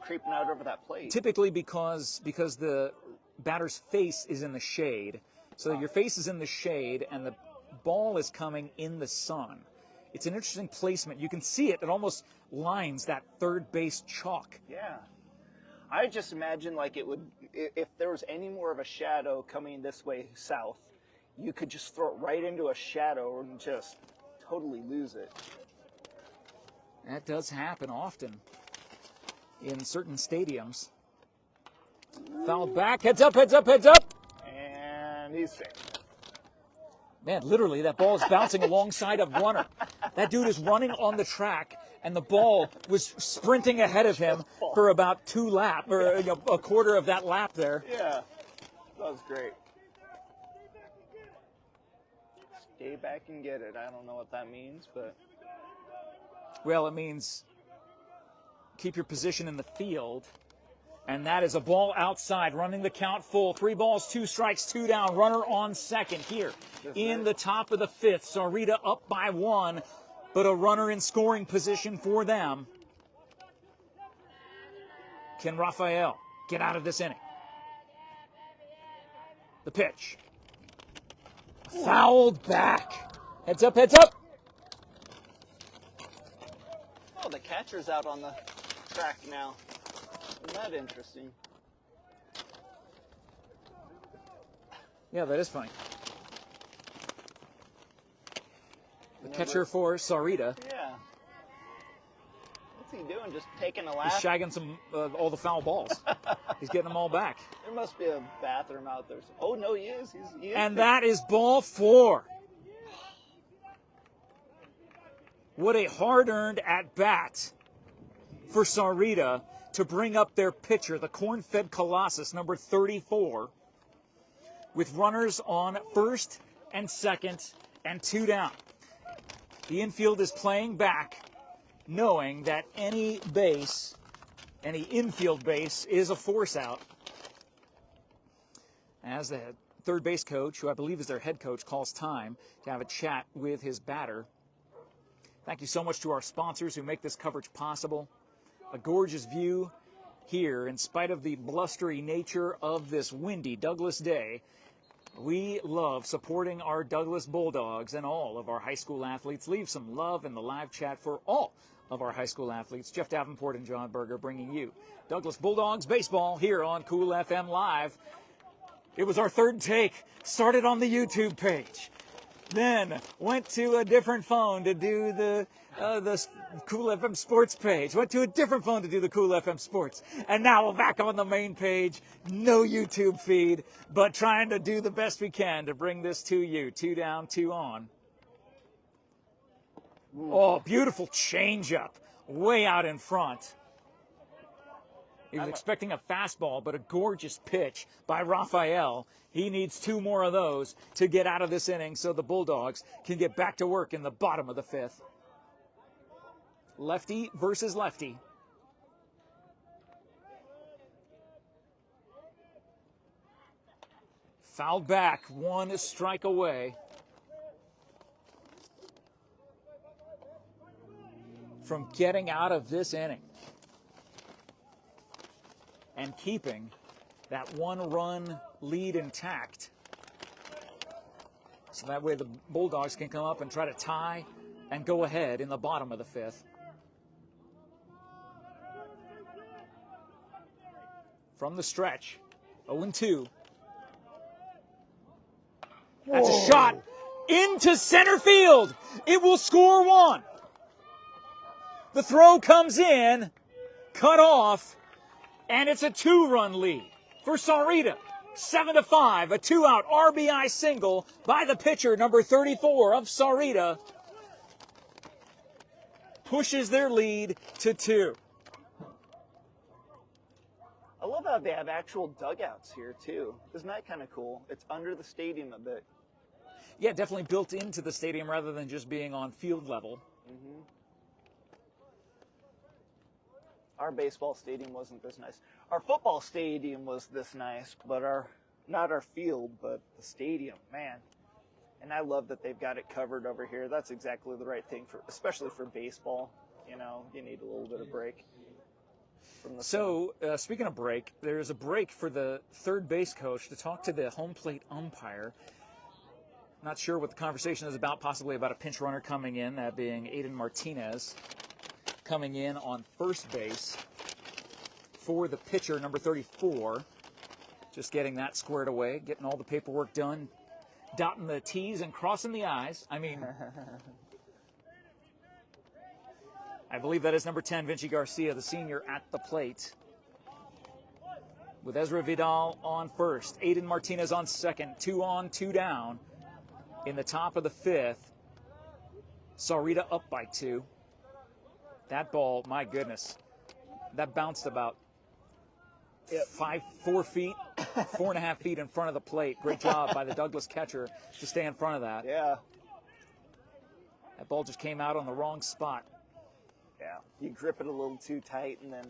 creeping out over that plate.
Typically because the batter's face is in the shade. So your face is in the shade and the ball is coming in the sun. It's an interesting placement. You can see it. It almost lines that third base chalk.
Yeah. I just imagine like it would, if there was any more of a shadow coming this way south, you could just throw it right into a shadow and just totally lose it.
That does happen often in certain stadiums. Foul back, heads up, heads up, heads up.
And he's safe.
Man, literally, that ball is bouncing alongside a runner. That dude is running on the track, and the ball was sprinting ahead of him for about 2 laps, or a quarter of that lap there.
Yeah. That was great. Stay back and get it. I don't know what that means, but...
Well, it means keep your position in the field. And that is a ball outside, running the count full. 3 balls, 2 strikes, 2 down. Runner on second here in the top of the 5th. Sahuarita up by 1, but a runner in scoring position for them. Can Rafael get out of this inning? The pitch. Fouled back. Heads up, heads up.
Oh, the catcher's out on the track now. Isn't that interesting?
Yeah, that is funny. The catcher for Sahuarita.
Yeah. What's he doing? Just taking a lap?
He's shagging all the foul balls. He's getting them all back.
There must be a bathroom out there. Oh, no, he is. He is.
And that is ball 4. What a hard-earned at-bat for Sahuarita to bring up their pitcher, the corn-fed Colossus, number 34, with runners on first and second and 2 down. The infield is playing back, knowing that any infield base is a force out. As the third base coach, who I believe is their head coach, calls time to have a chat with his batter. Thank you so much to our sponsors who make this coverage possible. A gorgeous view here in spite of the blustery nature of this windy Douglas day. We love supporting our Douglas Bulldogs and all of our high school athletes. Leave some love in the live chat for all of our high school athletes. Jeff Davenport and John Berger bringing you Douglas Bulldogs baseball here on Cool FM Live. It was our third take. Started on the YouTube page. Then went to a different phone to do the Cool FM Sports page. Went to a different phone to do the Cool FM Sports. And now we're back on the main page. No YouTube feed, but trying to do the best we can to bring this to you. 2 down, 2 on. Oh, beautiful changeup. Way out in front. He was expecting a fastball, but a gorgeous pitch by Rafael. He needs 2 more of those to get out of this inning so the Bulldogs can get back to work in the bottom of the 5th. Lefty versus lefty. Fouled back, 1 strike away from getting out of this inning and keeping that 1-run lead intact. So that way the Bulldogs can come up and try to tie and go ahead in the bottom of the 5th. From the stretch, 0-2. That's a shot into center field. It will score 1. The throw comes in, cut off, and it's a 2-run lead for Sahuarita. 7-5, a 2-out RBI single by the pitcher, number 34 of Sahuarita. Pushes their lead to 2.
I love how they have actual dugouts here, too. Isn't that kind of cool? It's under the stadium a bit.
Yeah, definitely built into the stadium rather than just being on field level.
Mm-hmm. Our baseball stadium wasn't this nice. Our football stadium was this nice, but not our field, but the stadium, man. And I love that they've got it covered over here. That's exactly the right thing, especially for baseball. You know, you need a little bit of break.
So, speaking of break, there's a break for the third base coach to talk to the home plate umpire. Not sure what the conversation is about, possibly about a pinch runner coming in, that being Aiden Martinez, coming in on first base for the pitcher, number 34. Just getting that squared away, getting all the paperwork done, dotting the T's and crossing the I's. I mean, I believe that is number 10, Vinci Garcia, the senior, at the plate. With Ezra Vidal on first, Aiden Martinez on second, 2 on, 2 down. In the top of the 5th, Sahuarita up by 2. That ball, my goodness, that bounced about 4 feet 4.5 feet in front of the plate. Great job by the Douglas catcher to stay in front of that.
Yeah.
That ball just came out on the wrong spot.
Yeah. You grip it a little too tight, and then.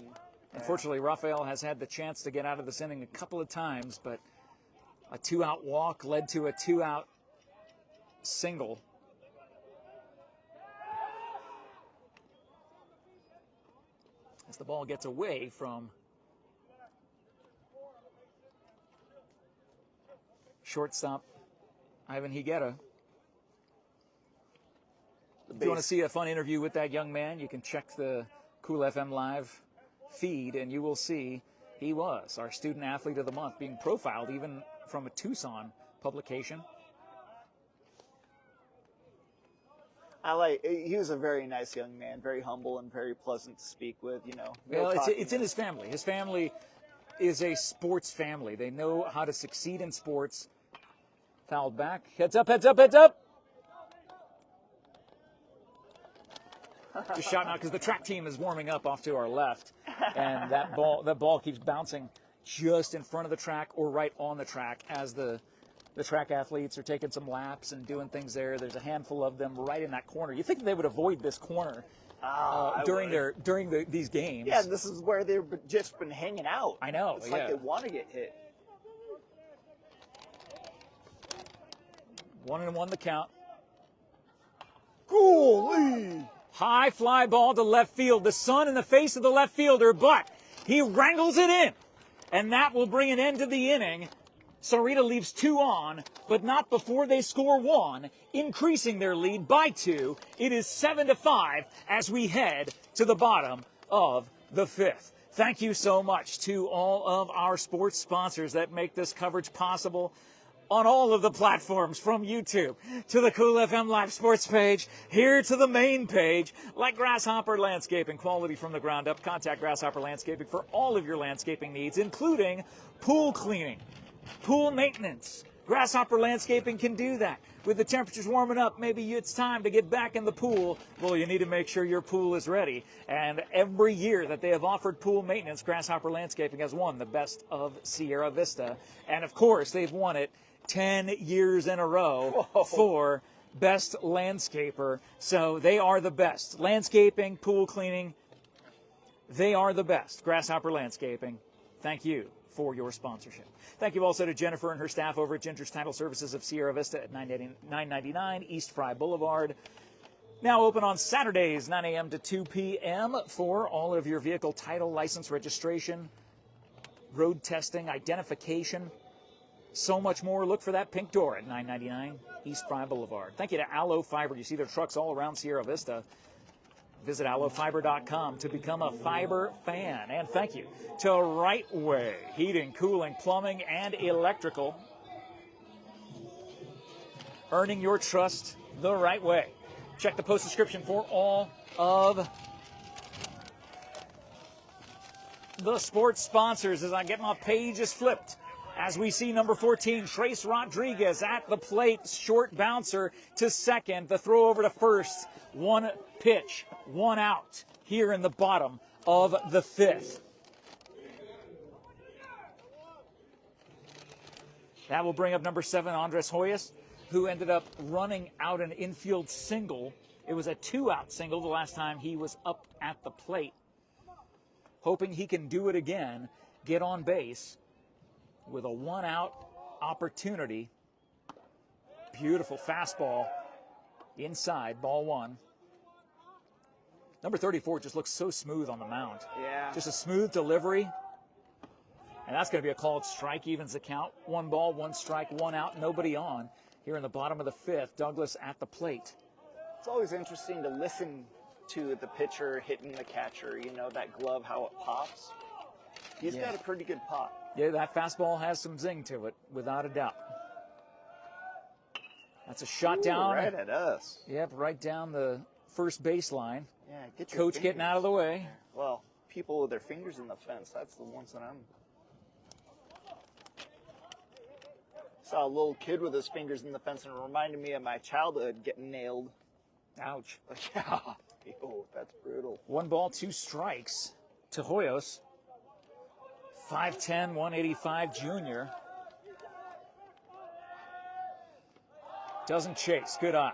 Unfortunately, Rafael has had the chance to get out of this inning a couple of times, but a 2-out walk led to a 2-out single. As the ball gets away from shortstop Ivan Higuera. If you want to see a fun interview with that young man, you can check the Cool FM Live feed, and you will see he was our Student Athlete of the Month, being profiled even from a Tucson publication.
He was a very nice young man, very humble and very pleasant to speak with, you know.
Well, it's in his family. His family is a sports family. They know how to succeed in sports. Fouled back. Heads up, heads up, heads up. Just shouting out because the track team is warming up off to our left. And that ball keeps bouncing just in front of the track or right on the track as the track athletes are taking some laps and doing things there. There's a handful of them right in that corner. You think they would avoid this corner during these games?
Yeah, this is where they've just been hanging out.
I know.
It's like they want to get hit.
1-1 the count.
Golly!
High fly ball to left field. The sun in the face of the left fielder, but he wrangles it in. And that will bring an end to the inning. Sahuarita leaves 2 on, but not before they score 1, increasing their lead by 2. It is 7-5 as we head to the bottom of the 5th. Thank you so much to all of our sports sponsors that make this coverage possible on all of the platforms, from YouTube to the Cool FM Live Sports page, here to the main page, like Grasshopper Landscaping, quality from the ground up. Contact Grasshopper Landscaping for all of your landscaping needs, including pool cleaning, pool maintenance. Grasshopper Landscaping can do that. With the temperatures warming up, maybe it's time to get back in the pool. Well, you need to make sure your pool is ready. And every year that they have offered pool maintenance, Grasshopper Landscaping has won the Best of Sierra Vista. And of course, they've won it 10 years in a row for Best Landscaper. So they are the best. Landscaping, pool cleaning, they are the best. Grasshopper Landscaping, thank you for your sponsorship. Thank you also to Jennifer and her staff over at Ginger's Title Services of Sierra Vista at 999 East Fry Boulevard. Now open on Saturdays, 9 a.m. to 2 p.m. for all of your vehicle title, license, registration, road testing, identification, so much more. Look for that pink door at 999 East Fry Boulevard. Thank you to Allo Fiber. You see their trucks all around Sierra Vista. Visit allofiber.com to become a fiber fan. And thank you to Right Way Heating, Cooling, Plumbing, and Electrical. Earning your trust the right way. Check the post description for all of the sports sponsors as I get my pages flipped. As we see number 14, Trace Rodriguez at the plate, short bouncer to second. The throw over to first. 1 pitch, 1 out here in the bottom of the 5th. That will bring up number 7, Andres Hoyos, who ended up running out an infield single. It was a 2-out single the last time he was up at the plate. Hoping he can do it again, get on base with a 1-out opportunity. Beautiful fastball inside, ball 1. Number 34 just looks so smooth on the mound.
Yeah.
Just a smooth delivery. And that's going to be a called strike, evens the count. 1 ball, 1 strike, 1 out, nobody on. Here in the bottom of the 5th, Douglas at the plate.
It's always interesting to listen to the pitcher hitting the catcher, you know, that glove, how it pops. He's got a pretty good pop.
Yeah, that fastball has some zing to it, without a doubt. That's a shot down.
Right at us.
Yep, right down the first baseline.
Yeah, get your
Coach
fingers.
getting out of the way.
Well, people with their fingers in the fence, that's the ones that I'm... Saw a little kid with his fingers in the fence and it reminded me of my childhood getting nailed.
Ouch.
Yeah, ew, that's brutal.
1 ball, 2 strikes to Hoyos. 5'10", 185 junior. Doesn't chase. Good eye.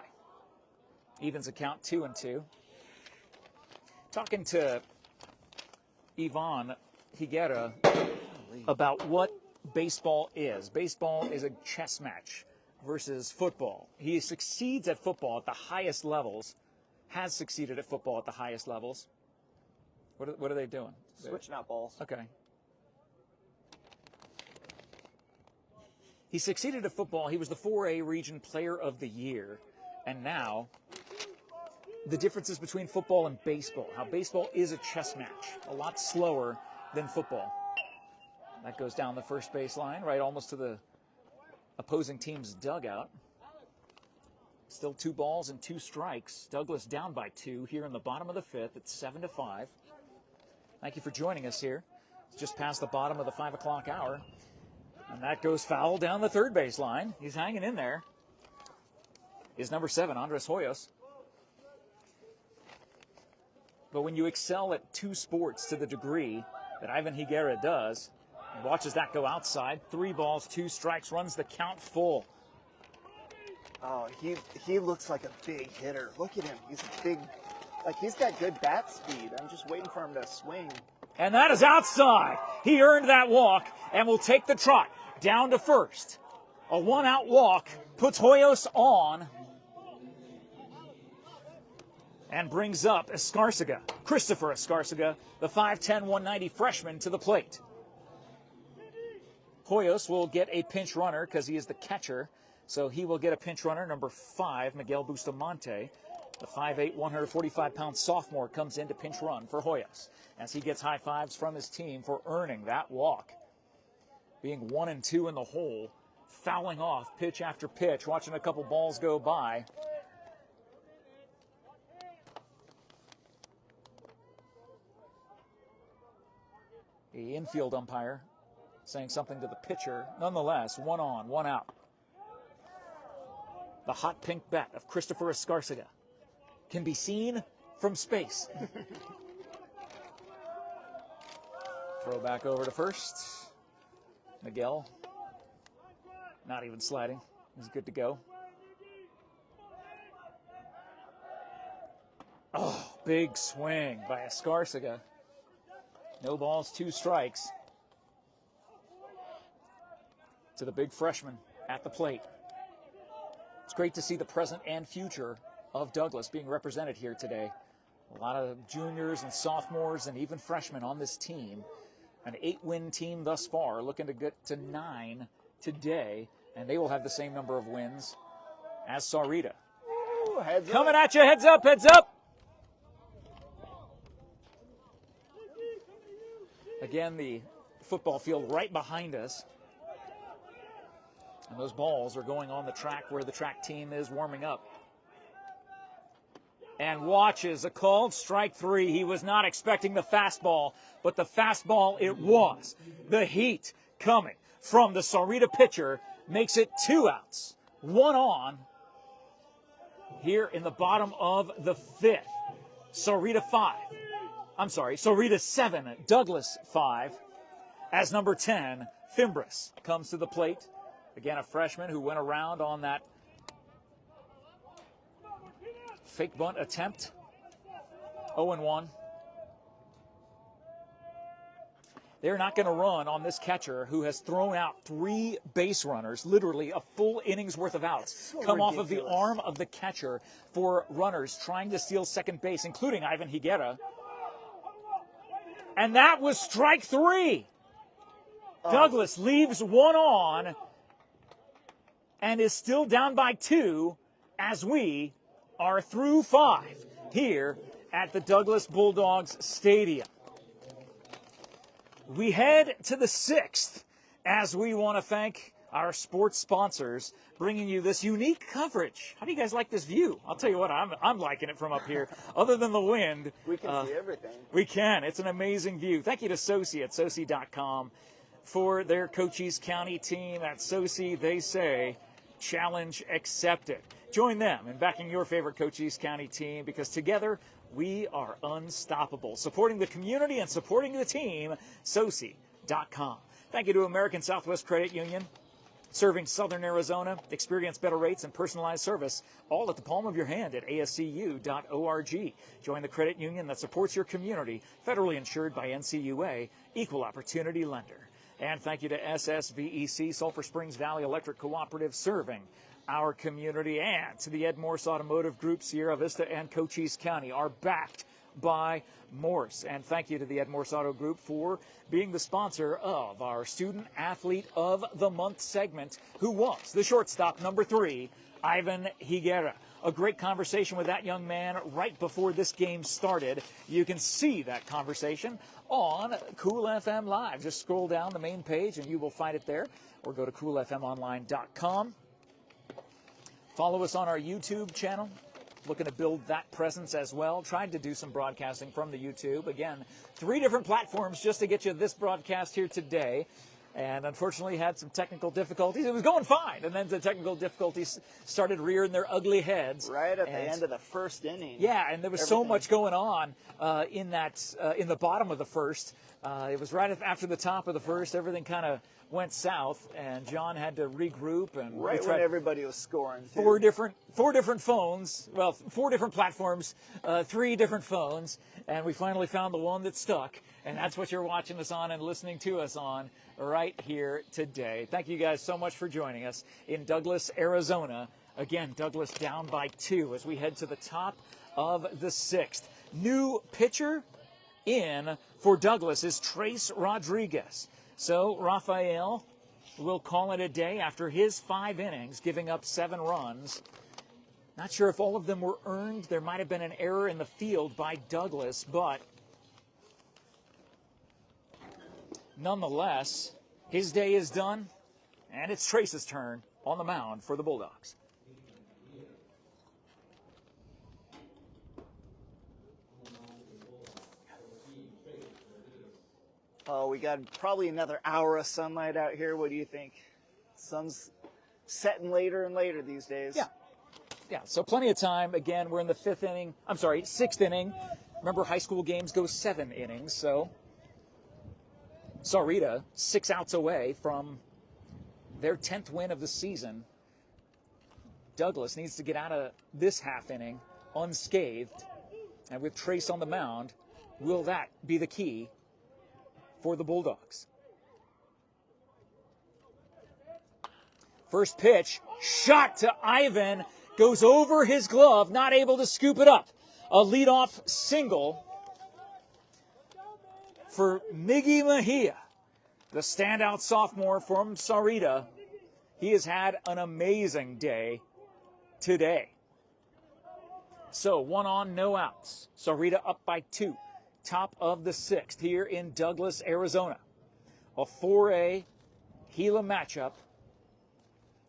Evens account 2-2. Talking to Ivan Higuera about what baseball is. Baseball is a chess match versus football. He succeeds at football at the highest levels, has succeeded at football at the highest levels. What are they doing?
Switching out balls.
Okay. He succeeded at football. He was the 4A Region Player of the Year. And now, the differences between football and baseball. How baseball is a chess match, a lot slower than football. That goes down the first base line, right almost to the opposing team's dugout. Still 2 balls and 2 strikes. Douglas down by 2 here in the bottom of the 5th. It's 7-5. Thank you for joining us here. It's just past the bottom of the 5 o'clock hour. And that goes foul down the third base line. He's hanging in there. Is number 7, Andres Hoyos. But when you excel at 2 sports to the degree that Ivan Higuera does, and watches that go outside, 3 balls, 2 strikes, runs the count full.
Oh, he looks like a big hitter. Look at him. He's a big, like he's got good bat speed. I'm just waiting for him to swing.
And that is outside. He earned that walk and will take the trot down to first. A 1-out walk puts Hoyos on and brings up Escarcega, Christopher Escarcega, the 5'10", 190 freshman, to the plate. Hoyos will get a pinch runner because he is the catcher, so he will get a pinch runner, number 5, Miguel Bustamante. The 5'8", 145-pound sophomore comes in to pinch run for Hoyos as he gets high fives from his team for earning that walk. Being 1-2 in the hole, fouling off pitch after pitch, watching a couple balls go by. The infield umpire saying something to the pitcher. Nonetheless, 1 on, 1 out. The hot pink bat of Christopher Escarcega can be seen from space. Throw back over to first. Miguel, not even sliding. He's good to go. Oh, big swing by Escarcega. No balls, 2 strikes. To the big freshman at the plate. It's great to see the present and future of Douglas being represented here today. A lot of juniors and sophomores and even freshmen on this team. An 8-win team thus far, looking to get to 9 today, and they will have the same number of wins as Sahuarita.
Ooh, heads
Coming
up.
at you, heads up, heads up. Again, the football field right behind us. And those balls are going on the track where the track team is warming up. And watches a called strike 3. He was not expecting the fastball, but the fastball it was. The heat coming from the Sahuarita pitcher makes it 2 outs. 1 on here in the bottom of the 5th. Sahuarita 7, Douglas 5, as number 10, Fimbres comes to the plate. Again, a freshman who went around on that fake bunt attempt. 0-1. They're not going to run on this catcher who has thrown out 3 base runners, literally a full inning's worth of outs,
so
come
ridiculous.
off of the arm of the catcher for runners trying to steal second base, including Ivan Higuera. And that was strike 3. Douglas leaves 1 on and is still down by 2 as we are through 5 here at the Douglas Bulldogs Stadium. We head to the 6th as we want to thank our sports sponsors bringing you this unique coverage. How do you guys like this view? I'll tell you what, I'm liking it from up here. Other than the wind.
We can see everything.
We can. It's an amazing view. Thank you to Soci at Soci.com for their Cochise County team. At Soci, they say, challenge accepted. Join them in backing your favorite Cochise County team because together we are unstoppable. Supporting the community and supporting the team, Soci, BARNETT'S.com. Thank you to American Southwest Credit Union, serving Southern Arizona. Experience better rates and personalized service, all at the palm of your hand at ascu.org. Join the credit union that supports your community, federally insured by NCUA, equal opportunity lender. And thank you to SSVEC, Sulphur Springs Valley Electric Cooperative, serving our community, and to the MORSE Automotive Group. Sierra Vista and Cochise County are backed by Morse. And thank you to the MORSE Auto Group for being the sponsor of our Student Athlete of the Month segment, who was the shortstop number 3, Ivan Higuera. A great conversation with that young man right before this game started. You can see that conversation on Cool FM Live. Just scroll down the main page and you will find it there, or go to coolfmonline.com. Follow us on our YouTube channel. Looking to build that presence as well. Tried to do some broadcasting from the YouTube. Again, 3 different platforms just to get you this broadcast here today. And unfortunately had some technical difficulties. It was going fine, and then the technical difficulties started rearing their ugly heads.
Right at the end of the first inning.
Yeah, and there was so much going on in the bottom of the first. It was right after the top of the first. Everything kind of went south, and John had to regroup. And
right when everybody was scoring, too.
Four different phones. Well, 4 different platforms, 3 different phones, and we finally found the one that stuck. And that's what you're watching us on and listening to us on right here today. Thank you guys so much for joining us in Douglas, Arizona. Again, Douglas down by 2 as we head to the top of the 6th. New pitcher in for Douglas is Trace Rodriguez. So Rafael will call it a day after his 5 innings, giving up 7 runs. Not sure if all of them were earned. There might have been an error in the field by Douglas, but nonetheless, his day is done, and it's Trace's turn on the mound for the Bulldogs.
Oh, we got probably another hour of sunlight out here. What do you think? Sun's setting later and later these days.
Yeah, so plenty of time. Again, we're in the 6th inning. Remember, high school games go 7 innings, so Sahuarita 6 outs away from their 10th win of the season. Douglas needs to get out of this half inning unscathed, and with Trace on the mound, will that be the key for the Bulldogs? First pitch, shot to Ivan, goes over his glove, not able to scoop it up. A leadoff single for Miggy Mejia, the standout sophomore from Sahuarita. He has had an amazing day today. So 1 on, no outs. Sahuarita up by 2. Top of the 6th here in Douglas, Arizona. A 4A Gila matchup.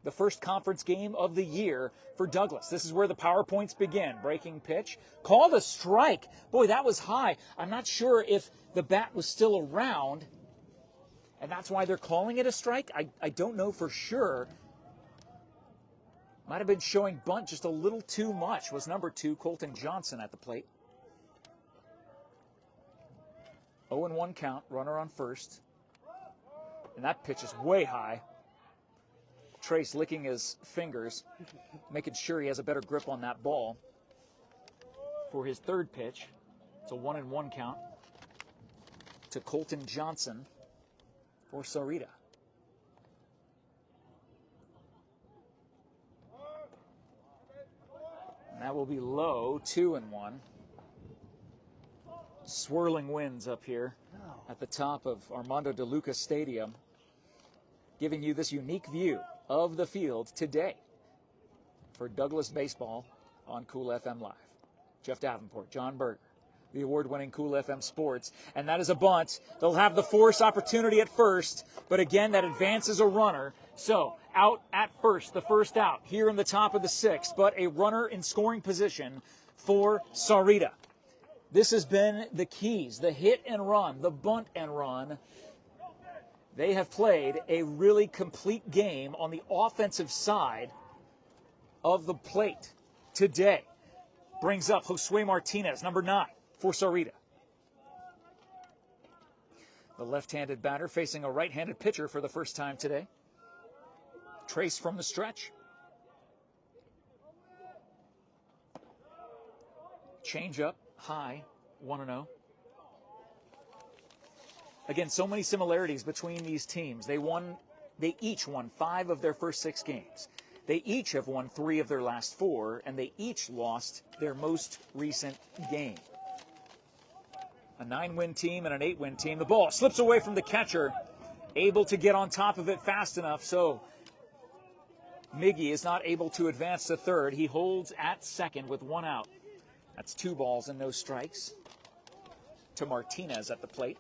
The first conference game of the year for Douglas. This is where the PowerPoints begin. Breaking pitch. Called a strike. Boy, that was high. I'm not sure if the bat was still around, and that's why they're calling it a strike. I don't know for sure. Might have been showing bunt just a little too much. Was number 2, Colton Johnson, at the plate. 0-1 count, runner on first. And that pitch is way high. Trace licking his fingers, making sure he has a better grip on that ball for his 3rd pitch. It's a 1-1 count to Colton Johnson for Sahuarita. And that will be low, 2-1. Swirling winds up here at the top of Armando De Luca Stadium, giving you this unique view of the field today for Douglas baseball on Cool FM Live. Jeff Davenport, John Berger, the award-winning Cool FM Sports, and that is a bunt. They'll have the force opportunity at first, but again, that advances a runner. So out at first, the first out here in the top of the 6th, but a runner in scoring position for Sahuarita. This has been the keys, the hit and run, the bunt and run. They have played a really complete game on the offensive side of the plate today. Brings up Josue Martinez, number 9, for Sahuarita. The left-handed batter facing a right-handed pitcher for the first time today. Trace from the stretch. Change up, high, 1-0. Again, so many similarities between these teams. They each won 5 of their first 6 games. They each have won 3 of their last 4, and they each lost their most recent game. A 9-win team and an 8-win team. The ball slips away from the catcher, able to get on top of it fast enough, so Miggy is not able to advance to third. He holds at second with 1 out. That's 2 balls and no strikes to Martinez at the plate.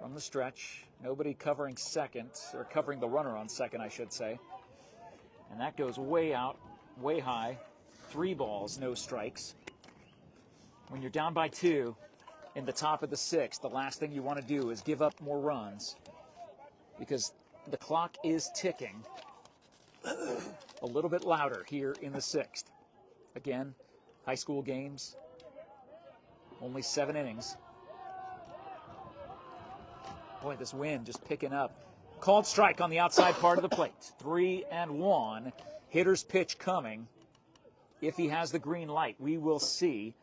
From the stretch, nobody covering second, or covering the runner on second, I should say. And that goes way out, way high. 3 balls, no strikes. When you're down by 2 in the top of the 6th, the last thing you want to do is give up more runs because the clock is ticking a little bit louder here in the 6th. Again, high school games, only 7 innings. Boy, this wind just picking up. Called strike on the outside part of the plate. 3-1. Hitter's pitch coming. If he has the green light, we will see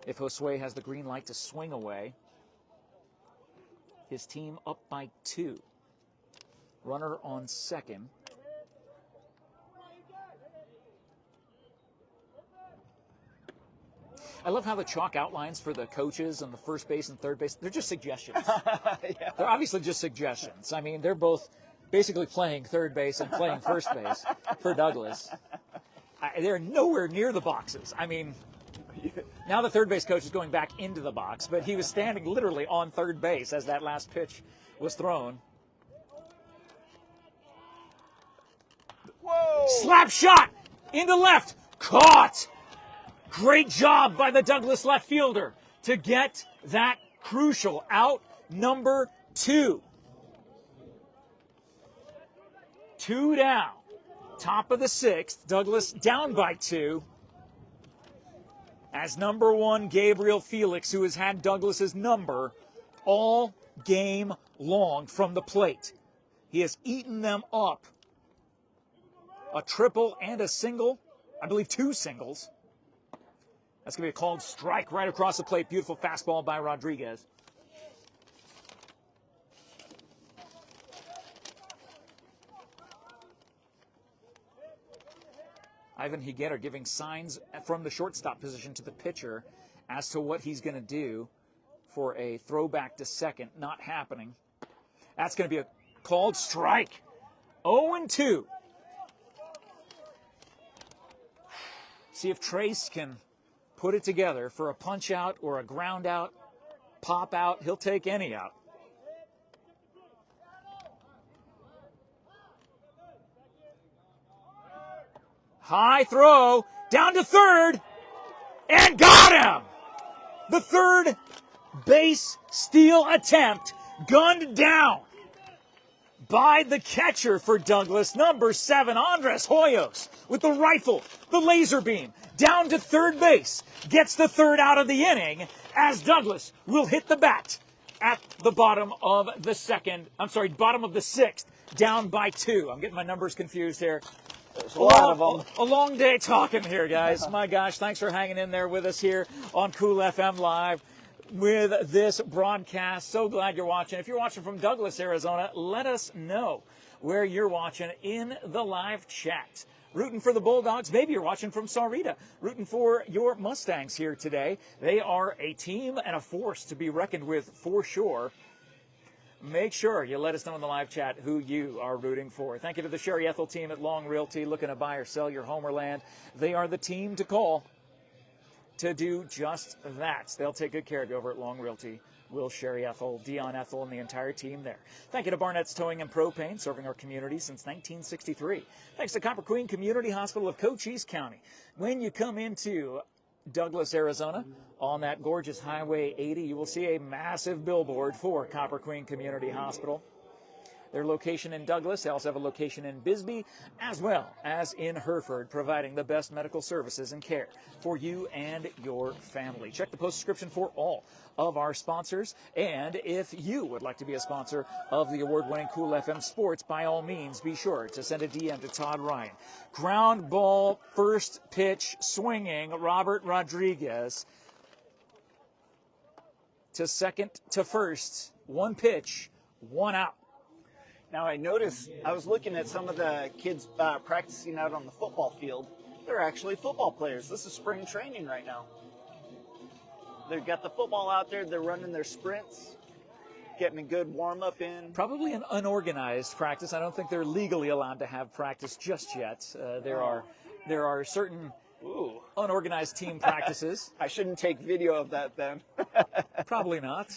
if Josue has the green light to swing away. His team up by 2. Runner on second. I love how the chalk outlines for the coaches on the first base and third base, they're just suggestions. Yeah. They're obviously just suggestions. I mean, they're both basically playing third base and playing first base for Douglas. They're nowhere near the boxes. I mean, now the third base coach is going back into the box, but he was standing literally on third base as that last pitch was thrown.
Whoa!
Slap shot into left. Caught! Great job by the Douglas left fielder to get that crucial out number 2. 2 down. Top of the 6th. Douglas down by 2. As number 1, Gabriel Felix, who has had Douglas's number all game long from the plate. He has eaten them up. A triple and a single. I believe 2 singles. That's going to be a called strike right across the plate. Beautiful fastball by Rodriguez. Ivan Higuera giving signs from the shortstop position to the pitcher as to what he's going to do for a throwback to second. Not happening. That's going to be a called strike. 0-2. See if Trace can put it together for a punch out or a ground out, pop out. He'll take any out. High throw, down to third, and got him! The third base steal attempt gunned down by the catcher for Douglas, number 7, Andres Hoyos, with the rifle, the laser beam, down to third base, gets the 3rd out of the inning, as Douglas will hit the bat at the bottom of the 6th, down by 2. I'm getting my numbers confused here.
There's a lot of them.
A long day talking here, guys. My gosh, thanks for hanging in there with us here on Cool FM Live with this broadcast. So glad you're watching. If you're watching from Douglas, Arizona, let us know where you're watching in the live chat. Rooting for the Bulldogs. Maybe you're watching from Sahuarita. Rooting for your Mustangs here today. They are a team and a force to be reckoned with for sure. Make sure you let us know in the live chat who you are rooting for. Thank you to the Sherry Ethel team at Long Realty, looking to buy or sell your home or land. They are the team to call to do just that. They'll take good care of you over at Long Realty. Will Sherry Ethel, Dion Ethel, and the entire team there. Thank you to BARNETT'S Towing and Propane, serving our community since 1963. Thanks to Copper Queen Community Hospital of Cochise County. When you come into Douglas, Arizona, on that gorgeous Highway 80, you will see a massive billboard for Copper Queen Community Hospital. their location in Douglas. They also have a location in Bisbee as well as in Hereford, providing the best medical services and care for you and your family. Check the post description for all of our sponsors. And if you would like to be a sponsor of the award-winning Cool FM Sports, by all means, be sure to send a DM to Todd Ryan. Ground ball, first pitch, swinging, Robert Rodriguez to second to first, one pitch, one out.
Now I noticed, I was looking at some of the kids practicing out on the football field. They're actually football players. This is spring training right now. They've got the football out there. They're running their sprints, getting a good warm-up in.
Probably an unorganized practice. I don't think they're legally allowed to have practice just yet. There are certain unorganized team practices.
I shouldn't take video of that then.
Probably not.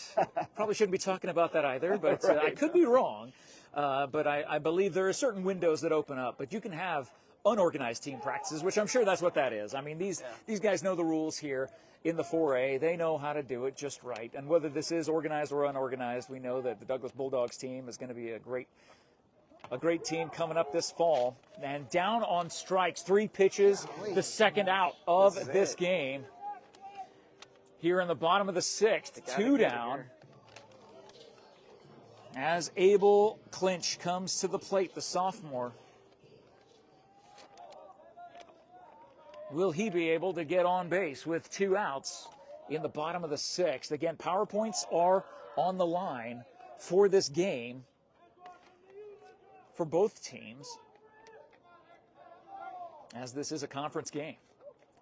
Probably shouldn't be talking about that either, but
Right.
I could be wrong. But I believe there are certain windows that open up. But you can have unorganized team practices, which I'm sure that's what that is. I mean, these guys know the rules here in the 4A. They know how to do it just right. And whether this is organized or unorganized, we know that the Douglas Bulldogs team is going to be a great team coming up this fall. And down on strikes, 3 pitches, the second out of this game. Here in the bottom of the 6th, 2 down. As Abel Clinch comes to the plate, the sophomore. Will he be able to get on base with 2 outs in the bottom of the 6th? Again, power points are on the line for this game for both teams, as this is a conference game.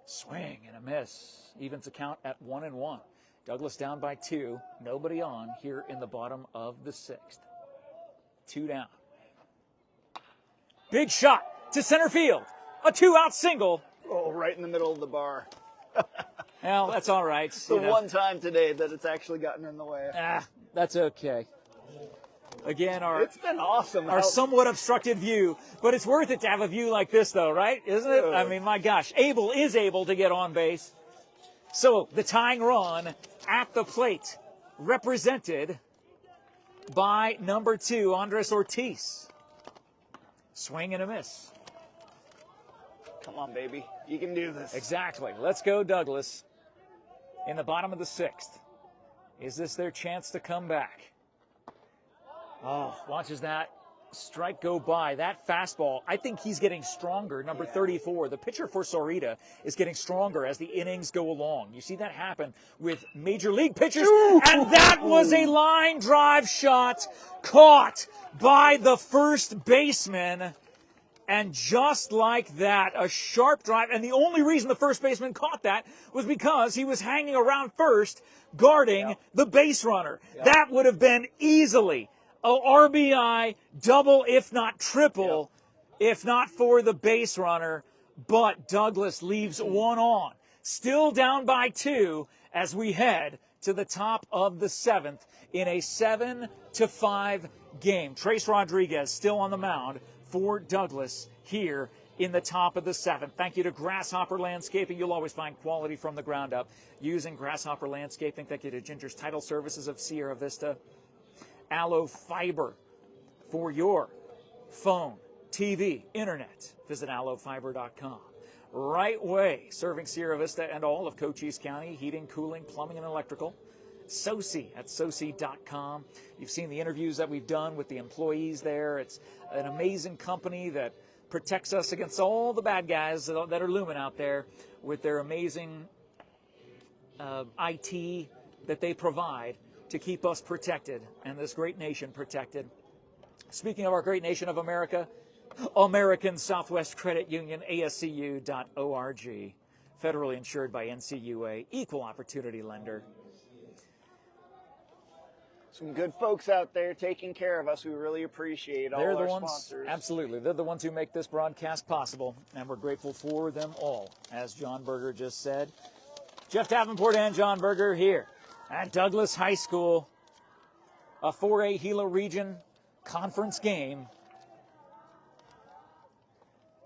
Swing and a miss. Evens the count at 1-1. Douglas down by 2. Nobody on here in the bottom of the 6th. 2 down. Big shot to center field. A 2-out single.
Oh, right in the middle of the bar.
Well, that's all right.
It's the one time today that it's actually gotten in the way.
That's okay. Again,
it's been awesome.
Our somewhat obstructed view, but it's worth it to have a view like this, though, right? Isn't it? I mean, my gosh, Abel is able to get on base. So the tying run at the plate, represented by number 2, Andres Ortiz. Swing and a miss.
Come on, baby. You can do this.
Exactly. Let's go, Douglas. In the bottom of the 6th. Is this their chance to come back? Oh, watches that strike go by. That fastball, I think he's getting stronger. Number 34, the pitcher for Sahuarita, is getting stronger as the innings go along. You see that happen with major league pitchers. And that was a line drive shot caught by the first baseman. And just like that, a sharp drive. And the only reason the first baseman caught that was because he was hanging around first, guarding the base runner. That would have been easily a RBI double, if not triple, if not for the base runner. But Douglas leaves 1 on. Still down by 2 as we head to the top of the 7th in a 7-5 game. Trace Rodriguez still on the mound for Douglas here in the top of the 7th. Thank you to Grasshopper Landscaping. You'll always find quality from the ground up using Grasshopper Landscaping. Thank you to Ginger's Title Services of Sierra Vista. Aloe Fiber for your phone, TV, internet. Visit aloefiber.com. Right Way, serving Sierra Vista and all of Cochise County, heating, cooling, plumbing, and electrical. SOCI at SOCI.com. You've seen the interviews that we've done with the employees there. It's an amazing company that protects us against all the bad guys that are looming out there with their amazing IT that they provide to keep us protected and this great nation protected. Speaking of our great nation of America, American Southwest Credit Union, ASCU.org, federally insured by NCUA, equal opportunity lender.
Some good folks out there taking care of us. We really appreciate all our sponsors.
Absolutely. They're the ones who make this broadcast possible, and we're grateful for them all, as John Berger just said. Jeff Davenport and John Berger here at Douglas High School, a 4A Gila Region Conference game.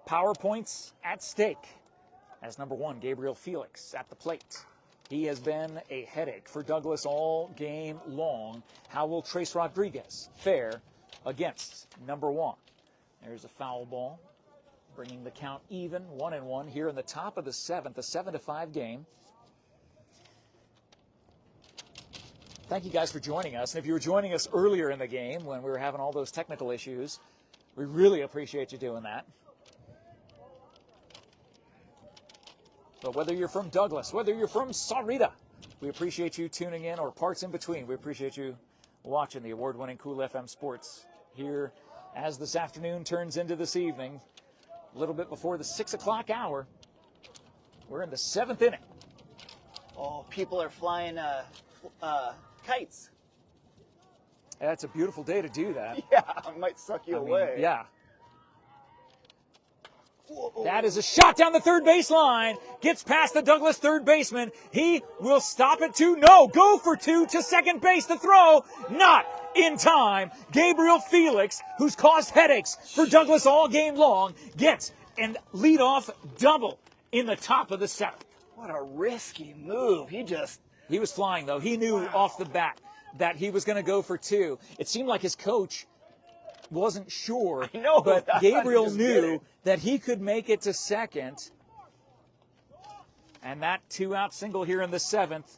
Power points at stake as number 1, Gabriel Felix at the plate. He has been a headache for Douglas all game long. How will Trace Rodriguez fare against number 1. There's a foul ball, bringing the count even, 1-1 here in the top of the 7th, a 7-5 game. Thank you guys for joining us. And if you were joining us earlier in the game when we were having all those technical issues, we really appreciate you doing that. But whether you're from Douglas, whether you're from Sahuarita, we appreciate you tuning in, or parts in between. We appreciate you watching the award-winning Cool FM Sports here as this afternoon turns into this evening, a little bit before the 6 o'clock hour. We're in the 7th inning.
Oh, people are flying kites.
It's a beautiful day to do that.
Yeah, it might suck you away.
Yeah. Whoa. That is a shot down the third base line. Gets past the Douglas third baseman. He will stop it to go for 2 to second base to throw. Not in time. Gabriel Felix, who's caused headaches for Douglas all game long, gets an leadoff double in the top of the 7th.
What a risky move.
He was flying, though. He knew off the bat that he was going to go for 2. It seemed like his coach wasn't sure,
I know,
but Gabriel knew that he could make it to second. And that 2-out single here in the 7th,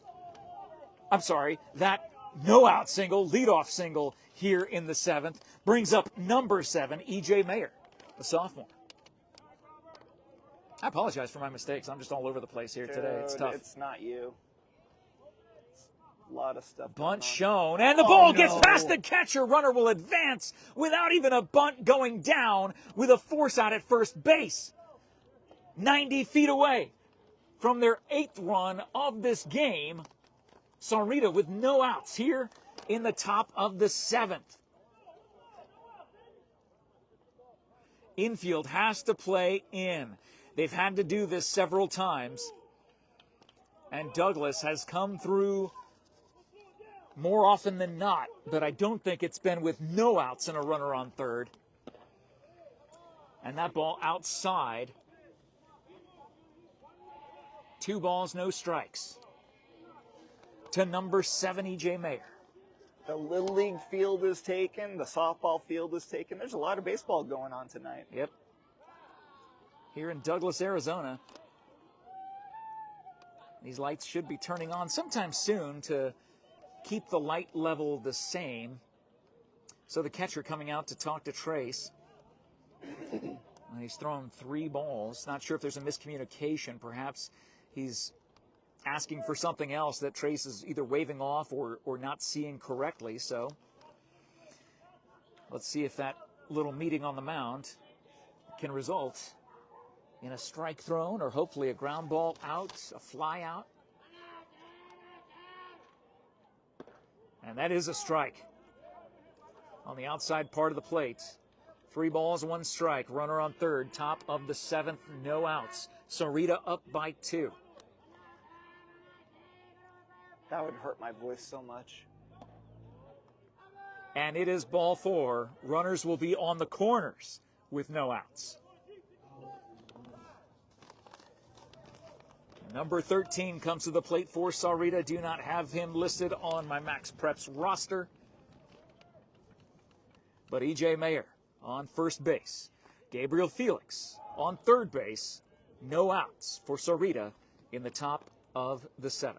that no-out single, leadoff single here in the 7th, brings up number 7, E.J. Mayer, the sophomore. I apologize for my mistakes. I'm just all over the place here today. It's tough.
It's not you. A lot of stuff.
Bunt shown, and the ball gets past the catcher. Runner will advance without even a bunt going down with a force out at first base. 90 feet away from their 8th run of this game. Sahuarita with no outs here in the top of the 7th. Infield has to play in. They've had to do this several times. And Douglas has come through more often than not, but I don't think it's been with no outs and a runner on third. And that ball outside. 2 balls, no strikes. To number 7, E.J. Mayer.
The Little League field is taken. The softball field is taken. There's a lot of baseball going on tonight.
Yep. Here in Douglas, Arizona. These lights should be turning on sometime soon to keep the light level the same. So the catcher coming out to talk to Trace. He's thrown 3 balls. Not sure if there's a miscommunication. Perhaps he's asking for something else that Trace is either waving off or not seeing correctly. So let's see if that little meeting on the mound can result in a strike thrown or hopefully a ground ball out, a fly out. And that is a strike on the outside part of the plate. 3 balls, 1 strike. Runner on third, top of the 7th, no outs. Sahuarita up by 2.
That would hurt my voice so much.
And it is ball 4. Runners will be on the corners with no outs. Number 13 comes to the plate for Sahuarita. Do not have him listed on my Max Preps roster. But E.J. Mayer on first base. Gabriel Felix on third base. No outs for Sahuarita in the top of the 7th.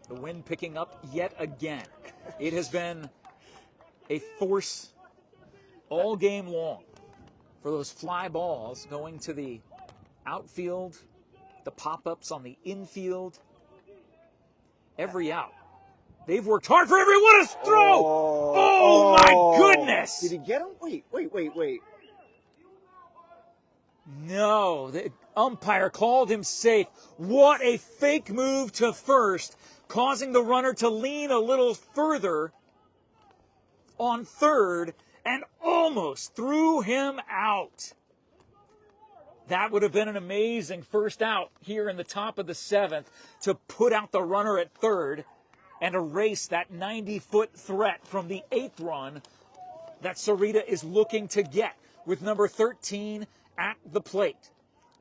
The wind picking up yet again. It has been a force all game long for those fly balls going to the outfield, the pop-ups on the infield. Every out. They've worked hard for everyone to throw. Oh my goodness.
Did he get him? Wait.
No, the umpire called him safe. What a fake move to first, causing the runner to lean a little further on third and almost threw him out. That would have been an amazing first out here in the top of the 7th to put out the runner at third and erase that 90-foot threat from the 8th run that Sahuarita is looking to get with number 13 at the plate.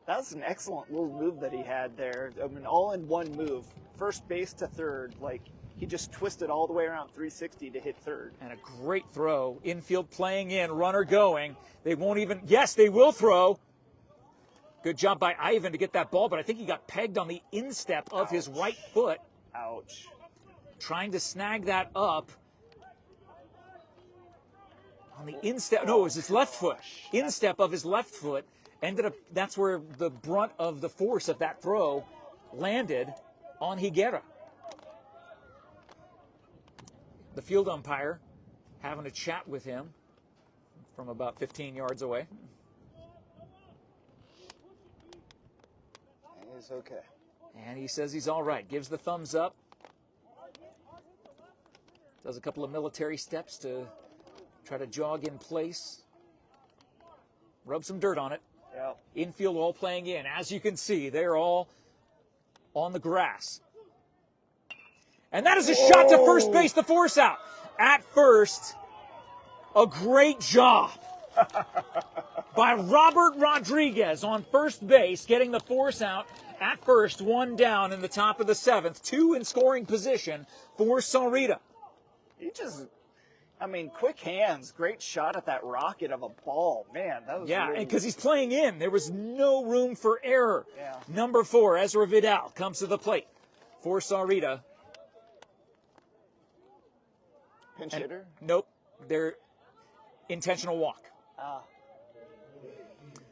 That's an excellent little move that he had there. I mean, all in one move. First base to third. Like, he just twisted all the way around 360 to hit third.
And a great throw. Infield playing in, runner going. They won't even, yes, they will throw. Good job by Ivan to get that ball, but I think he got pegged on the instep of his right foot.
Ouch.
Trying to snag that up. On the instep, no, it was his left foot. Instep of his left foot. Ended up, that's where the brunt of the force of that throw landed on Higuera. The field umpire having a chat with him from about 15 yards away.
He's okay.
And he says he's all right. Gives the thumbs up. Does a couple of military steps to try to jog in place. Rub some dirt on it.
Yep.
Infield all playing in. As you can see, they're all on the grass. And that is a shot to first base, the force out. At first, a great job by Robert Rodriguez on first base, getting the force out at first, one down in the top of the seventh, two in scoring position for Sahuarita.
He just, I mean, quick hands, great shot at that rocket of a ball. Man, that was really...
because he's playing in. There was no room for error.
Yeah.
Number 4, Ezra Vidal, comes to the plate for Sahuarita.
Pinch hitter?
Nope. They're intentional walk.
Ah.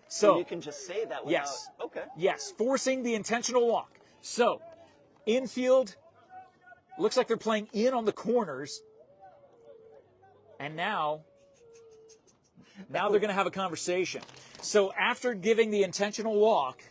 So
you can just say that without...
Yes.
Okay.
Yes, forcing the intentional walk. So, infield, looks like they're playing in on the corners. And now they're going to have a conversation. So after giving the intentional walk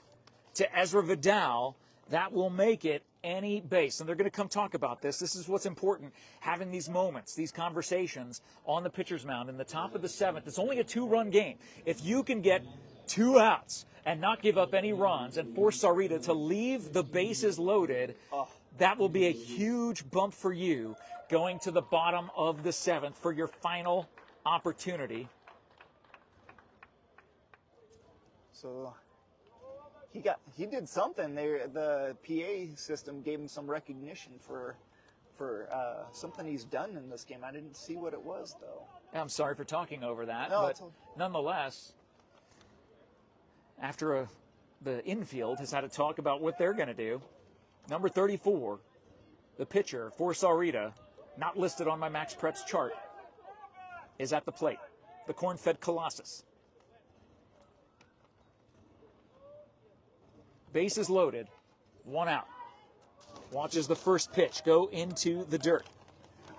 to Ezra Vidal, that will make it any base. And they're going to come talk about this. This is what's important, having these moments, these conversations on the pitcher's mound in the top of the seventh. It's only a 2-run game. If you can get 2 outs and not give up any runs and force Sahuarita to leave the bases loaded, that will be a huge bump for you going to the bottom of the seventh for your final opportunity.
So he did something there. The PA system gave him some recognition for something he's done in this game. I didn't see what it was though.
I'm sorry for talking over that,
No,
but nonetheless, after the infield has had to talk about what they're going to do, number 34, the pitcher for Sahuarita, not listed on my Max Preps chart, is at the plate. The corn-fed Colossus. Bases loaded, 1 out. Watches the first pitch go into the dirt.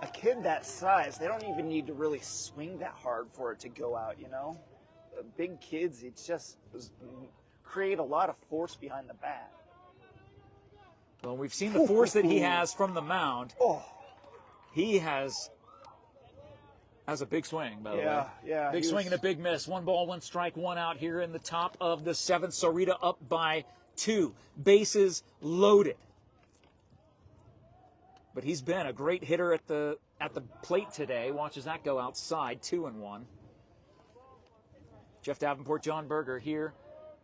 A kid that size, they don't even need to really swing that hard for it to go out, you know? Big kids, it's just create a lot of force behind the bat.
Well, we've seen the force that he has from the mound.
Oh.
He has a big swing, by the way.
Yeah.
Big swing and a big miss. 1 ball, 1 strike, 1 out here in the top of the seventh. Sahuarita up by 2. Bases loaded. But he's been a great hitter at the plate today. Watches that go outside, 2-1. Jeff Davenport, John Berger here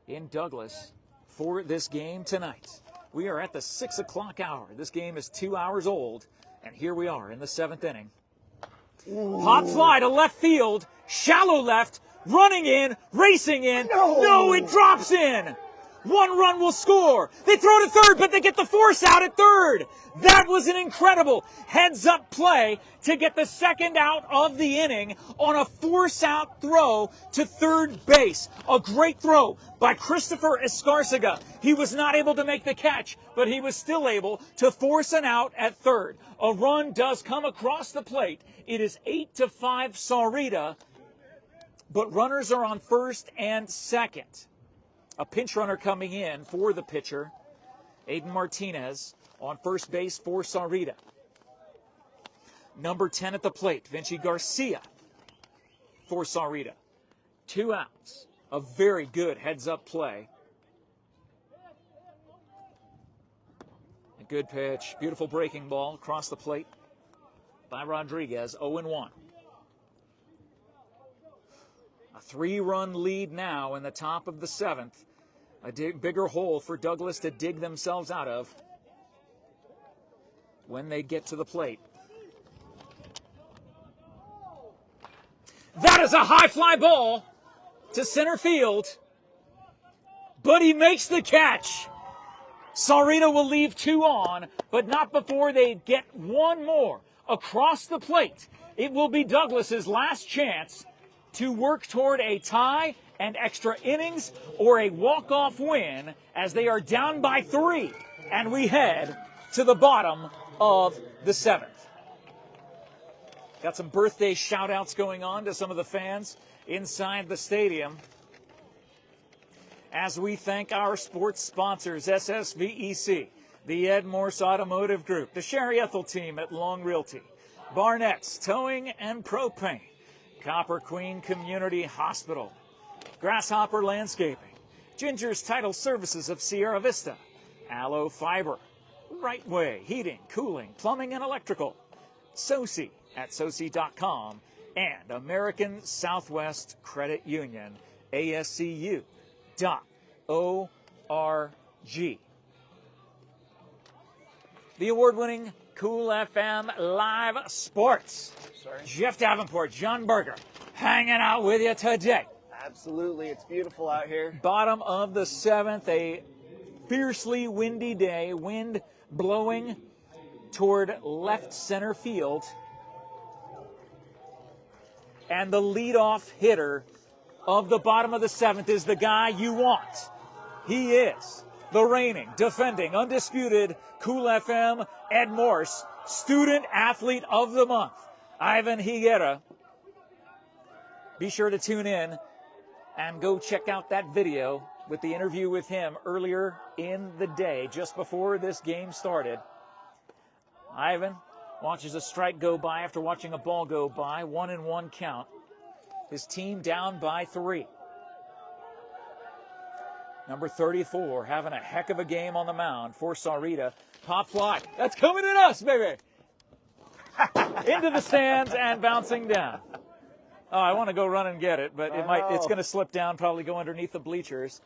in Douglas for this game tonight. We are at the 6 o'clock hour. This game is 2 hours old, and here we are in the 7th inning. Ooh. Hot fly to left field, shallow left, running in, racing in. No, it drops in. 1 run will score. They throw to third, but they get the force out at third. That was an incredible heads-up play to get the 2nd out of the inning on a force-out throw to third base. A great throw by Christopher Escarcega. He was not able to make the catch, but he was still able to force an out at third. A run does come across the plate. It is 8-5 Sahuarita, but runners are on first and second. A pinch runner coming in for the pitcher, Aiden Martinez, on first base for Sahuarita. Number 10 at the plate, Vinci Garcia for Sahuarita. 2 outs. A very good heads-up play. A good pitch. Beautiful breaking ball across the plate by Rodriguez, 0-1. A 3-run lead now in the top of the 7th. A bigger hole for Douglas to dig themselves out of. when they get to the plate. That is a high fly ball to center field, but he makes the catch. Sahuarita will leave 2 on, but not before they get one more across the plate. It will be Douglas's last chance to work toward a tie and extra innings or a walk-off win as they are down by 3, and we head to the bottom of the 7th. Got some birthday shout-outs going on to some of the fans inside the stadium as we thank our sports sponsors, SSVEC, the MORSE Automotive Group, the Sherry ETHELL team at Long Realty, BARNETT'S Towing and Propane, Copper Queen Community Hospital, Grasshopper Landscaping, Ginger's Title Services of Sierra Vista, Aloe Fiber, Right Way Heating, Cooling, Plumbing, and Electrical, SOCI at SOCI.com, and American Southwest Credit Union, ASCU.org. The award-winning Cool FM Live Sports. Jeff Davenport, John Berger, hanging out with you today.
Absolutely, it's beautiful out here.
Bottom of the 7th, a fiercely windy day, wind blowing toward left center field. And the leadoff hitter of the bottom of the 7th is the guy you want. He is the reigning, defending, undisputed Cool FM Ed Morse Student Athlete of the Month, Ivan Higuera. Be sure to tune in and go check out that video with the interview with him earlier in the day, just before this game started. Ivan watches a strike go by after watching a ball go by, 1-1 count. His team down by 3. Number 34 having a heck of a game on the mound for Sahuarita. Pop fly. That's coming at us, baby. Into the stands and bouncing down. Oh, I want to go run and get it, but it's going to slip down, probably go underneath the bleachers.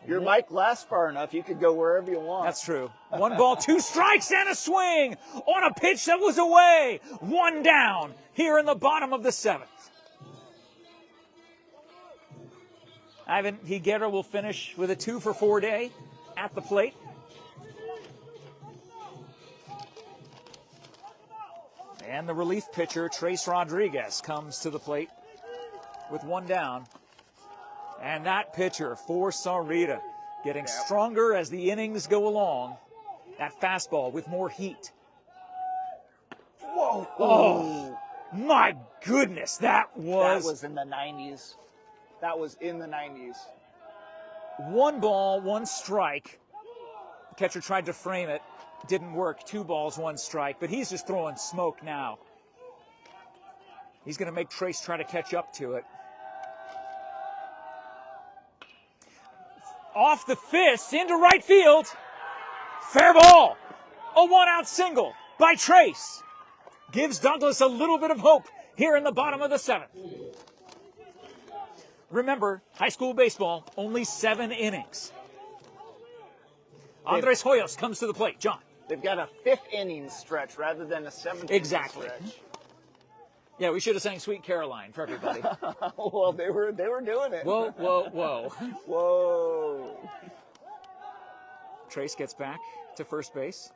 Your mic lasts far enough, you could go wherever you want.
That's true. 1 ball, 2 strikes, and a swing on a pitch that was away. 1 down here in the bottom of the 7th. Ivan Higuera will finish with a 2-for-4 day at the plate. And the relief pitcher, Trace Rodriguez, comes to the plate with 1 down. And that pitcher for Sahuarita getting stronger as the innings go along. That fastball with more heat.
Whoa.
Oh, my goodness. That was
in the 90s. That was in the 90s.
1 ball, 1 strike. The catcher tried to frame it. Didn't work. 2 balls, 1 strike. But he's just throwing smoke now. He's going to make Trace try to catch up to it. Off the fist, into right field. Fair ball. A 1-out single by Trace. Gives Douglas a little bit of hope here in the bottom of the 7th. Remember, high school baseball, only 7 innings. Andres Hoyos comes to the plate. John.
They've got a 5th inning stretch rather than a 7th
exactly.
inning stretch.
Yeah, we should have sang Sweet Caroline for everybody.
Well, they were doing it.
Whoa, whoa, whoa.
Whoa.
Trace gets back to first base.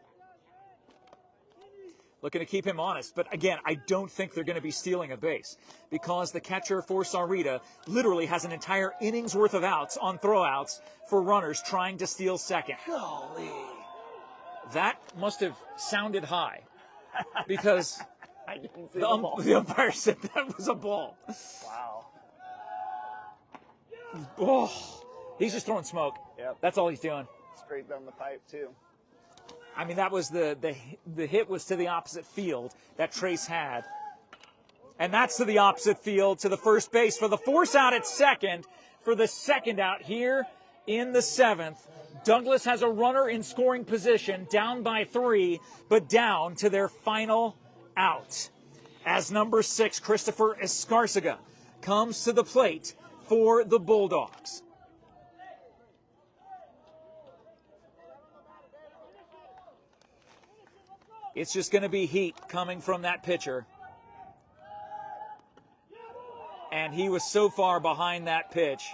Looking to keep him honest. But again, I don't think they're going to be stealing a base because the catcher for Sahuarita literally has an entire inning's worth of outs on throwouts for runners trying to steal second.
Golly.
That must have sounded high because
I didn't see the ball.
The umpire said that was a ball.
Wow.
Oh, he's just throwing smoke.
Yep.
That's all he's doing.
Straight down the pipe, too.
I mean, that was the hit was to the opposite field that Trace had. And that's to the opposite field, to the first base for the force out at second, for the 2nd out here in the 7th. Douglas has a runner in scoring position, down by 3, but down to their final out. As number 6, Christopher Escarcega, comes to the plate for the Bulldogs. It's just going to be heat coming from that pitcher. And he was so far behind that pitch.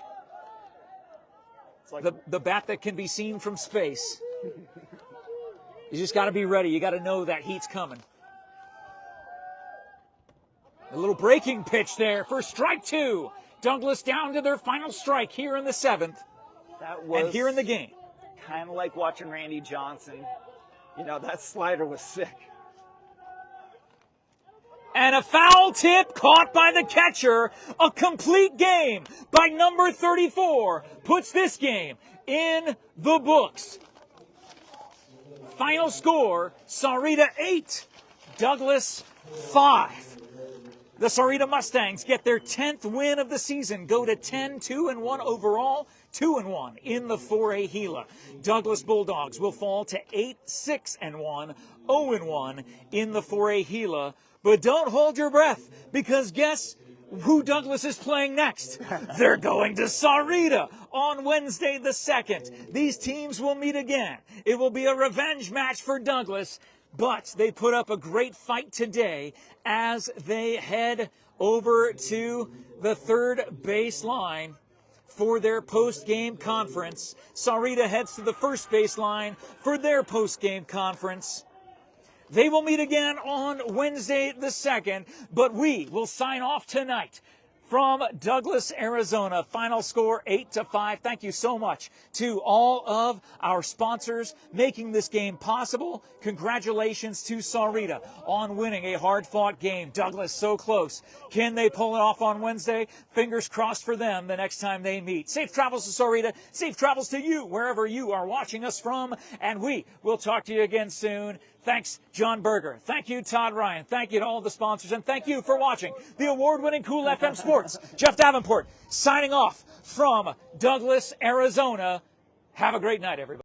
It's like the bat that can be seen from space. You just got to be ready. You got to know that heat's coming. A little breaking pitch there for strike 2. Douglas down to their final strike here in the 7th. And here in the game.
Kind of like watching Randy Johnson. You know, that slider was sick.
And a foul tip caught by the catcher. A complete game by number 34 puts this game in the books. Final score, Sahuarita 8, Douglas 5. The Sahuarita Mustangs get their 10th win of the season, go to 10-2-1 overall, 2-1 in the 4A Gila. Douglas Bulldogs will fall to 8-6-1, 0-1 in the 4A Gila. But don't hold your breath, because guess who Douglas is playing next? They're going to Sahuarita on Wednesday the 2nd. These teams will meet again. It will be a revenge match for Douglas, but they put up a great fight today as they head over to the third baseline for their post-game conference. Sahuarita heads to the first baseline for their post-game conference. They will meet again on Wednesday the 2nd, but we will sign off tonight from Douglas, Arizona. Final score 8-5. Thank you so much to all of our sponsors making this game possible. Congratulations to Sahuarita on winning a hard-fought game. Douglas so close. Can they pull it off on Wednesday? Fingers crossed for them the next time they meet. Safe travels to Sahuarita. Safe travels to you wherever you are watching us from. And we will talk to you again soon. Thanks, John Berger. Thank you, Todd Ryan. Thank you to all the sponsors. And thank you for watching the award-winning Cool FM Sports. Jeff Davenport signing off from Douglas, Arizona. Have a great night, everybody.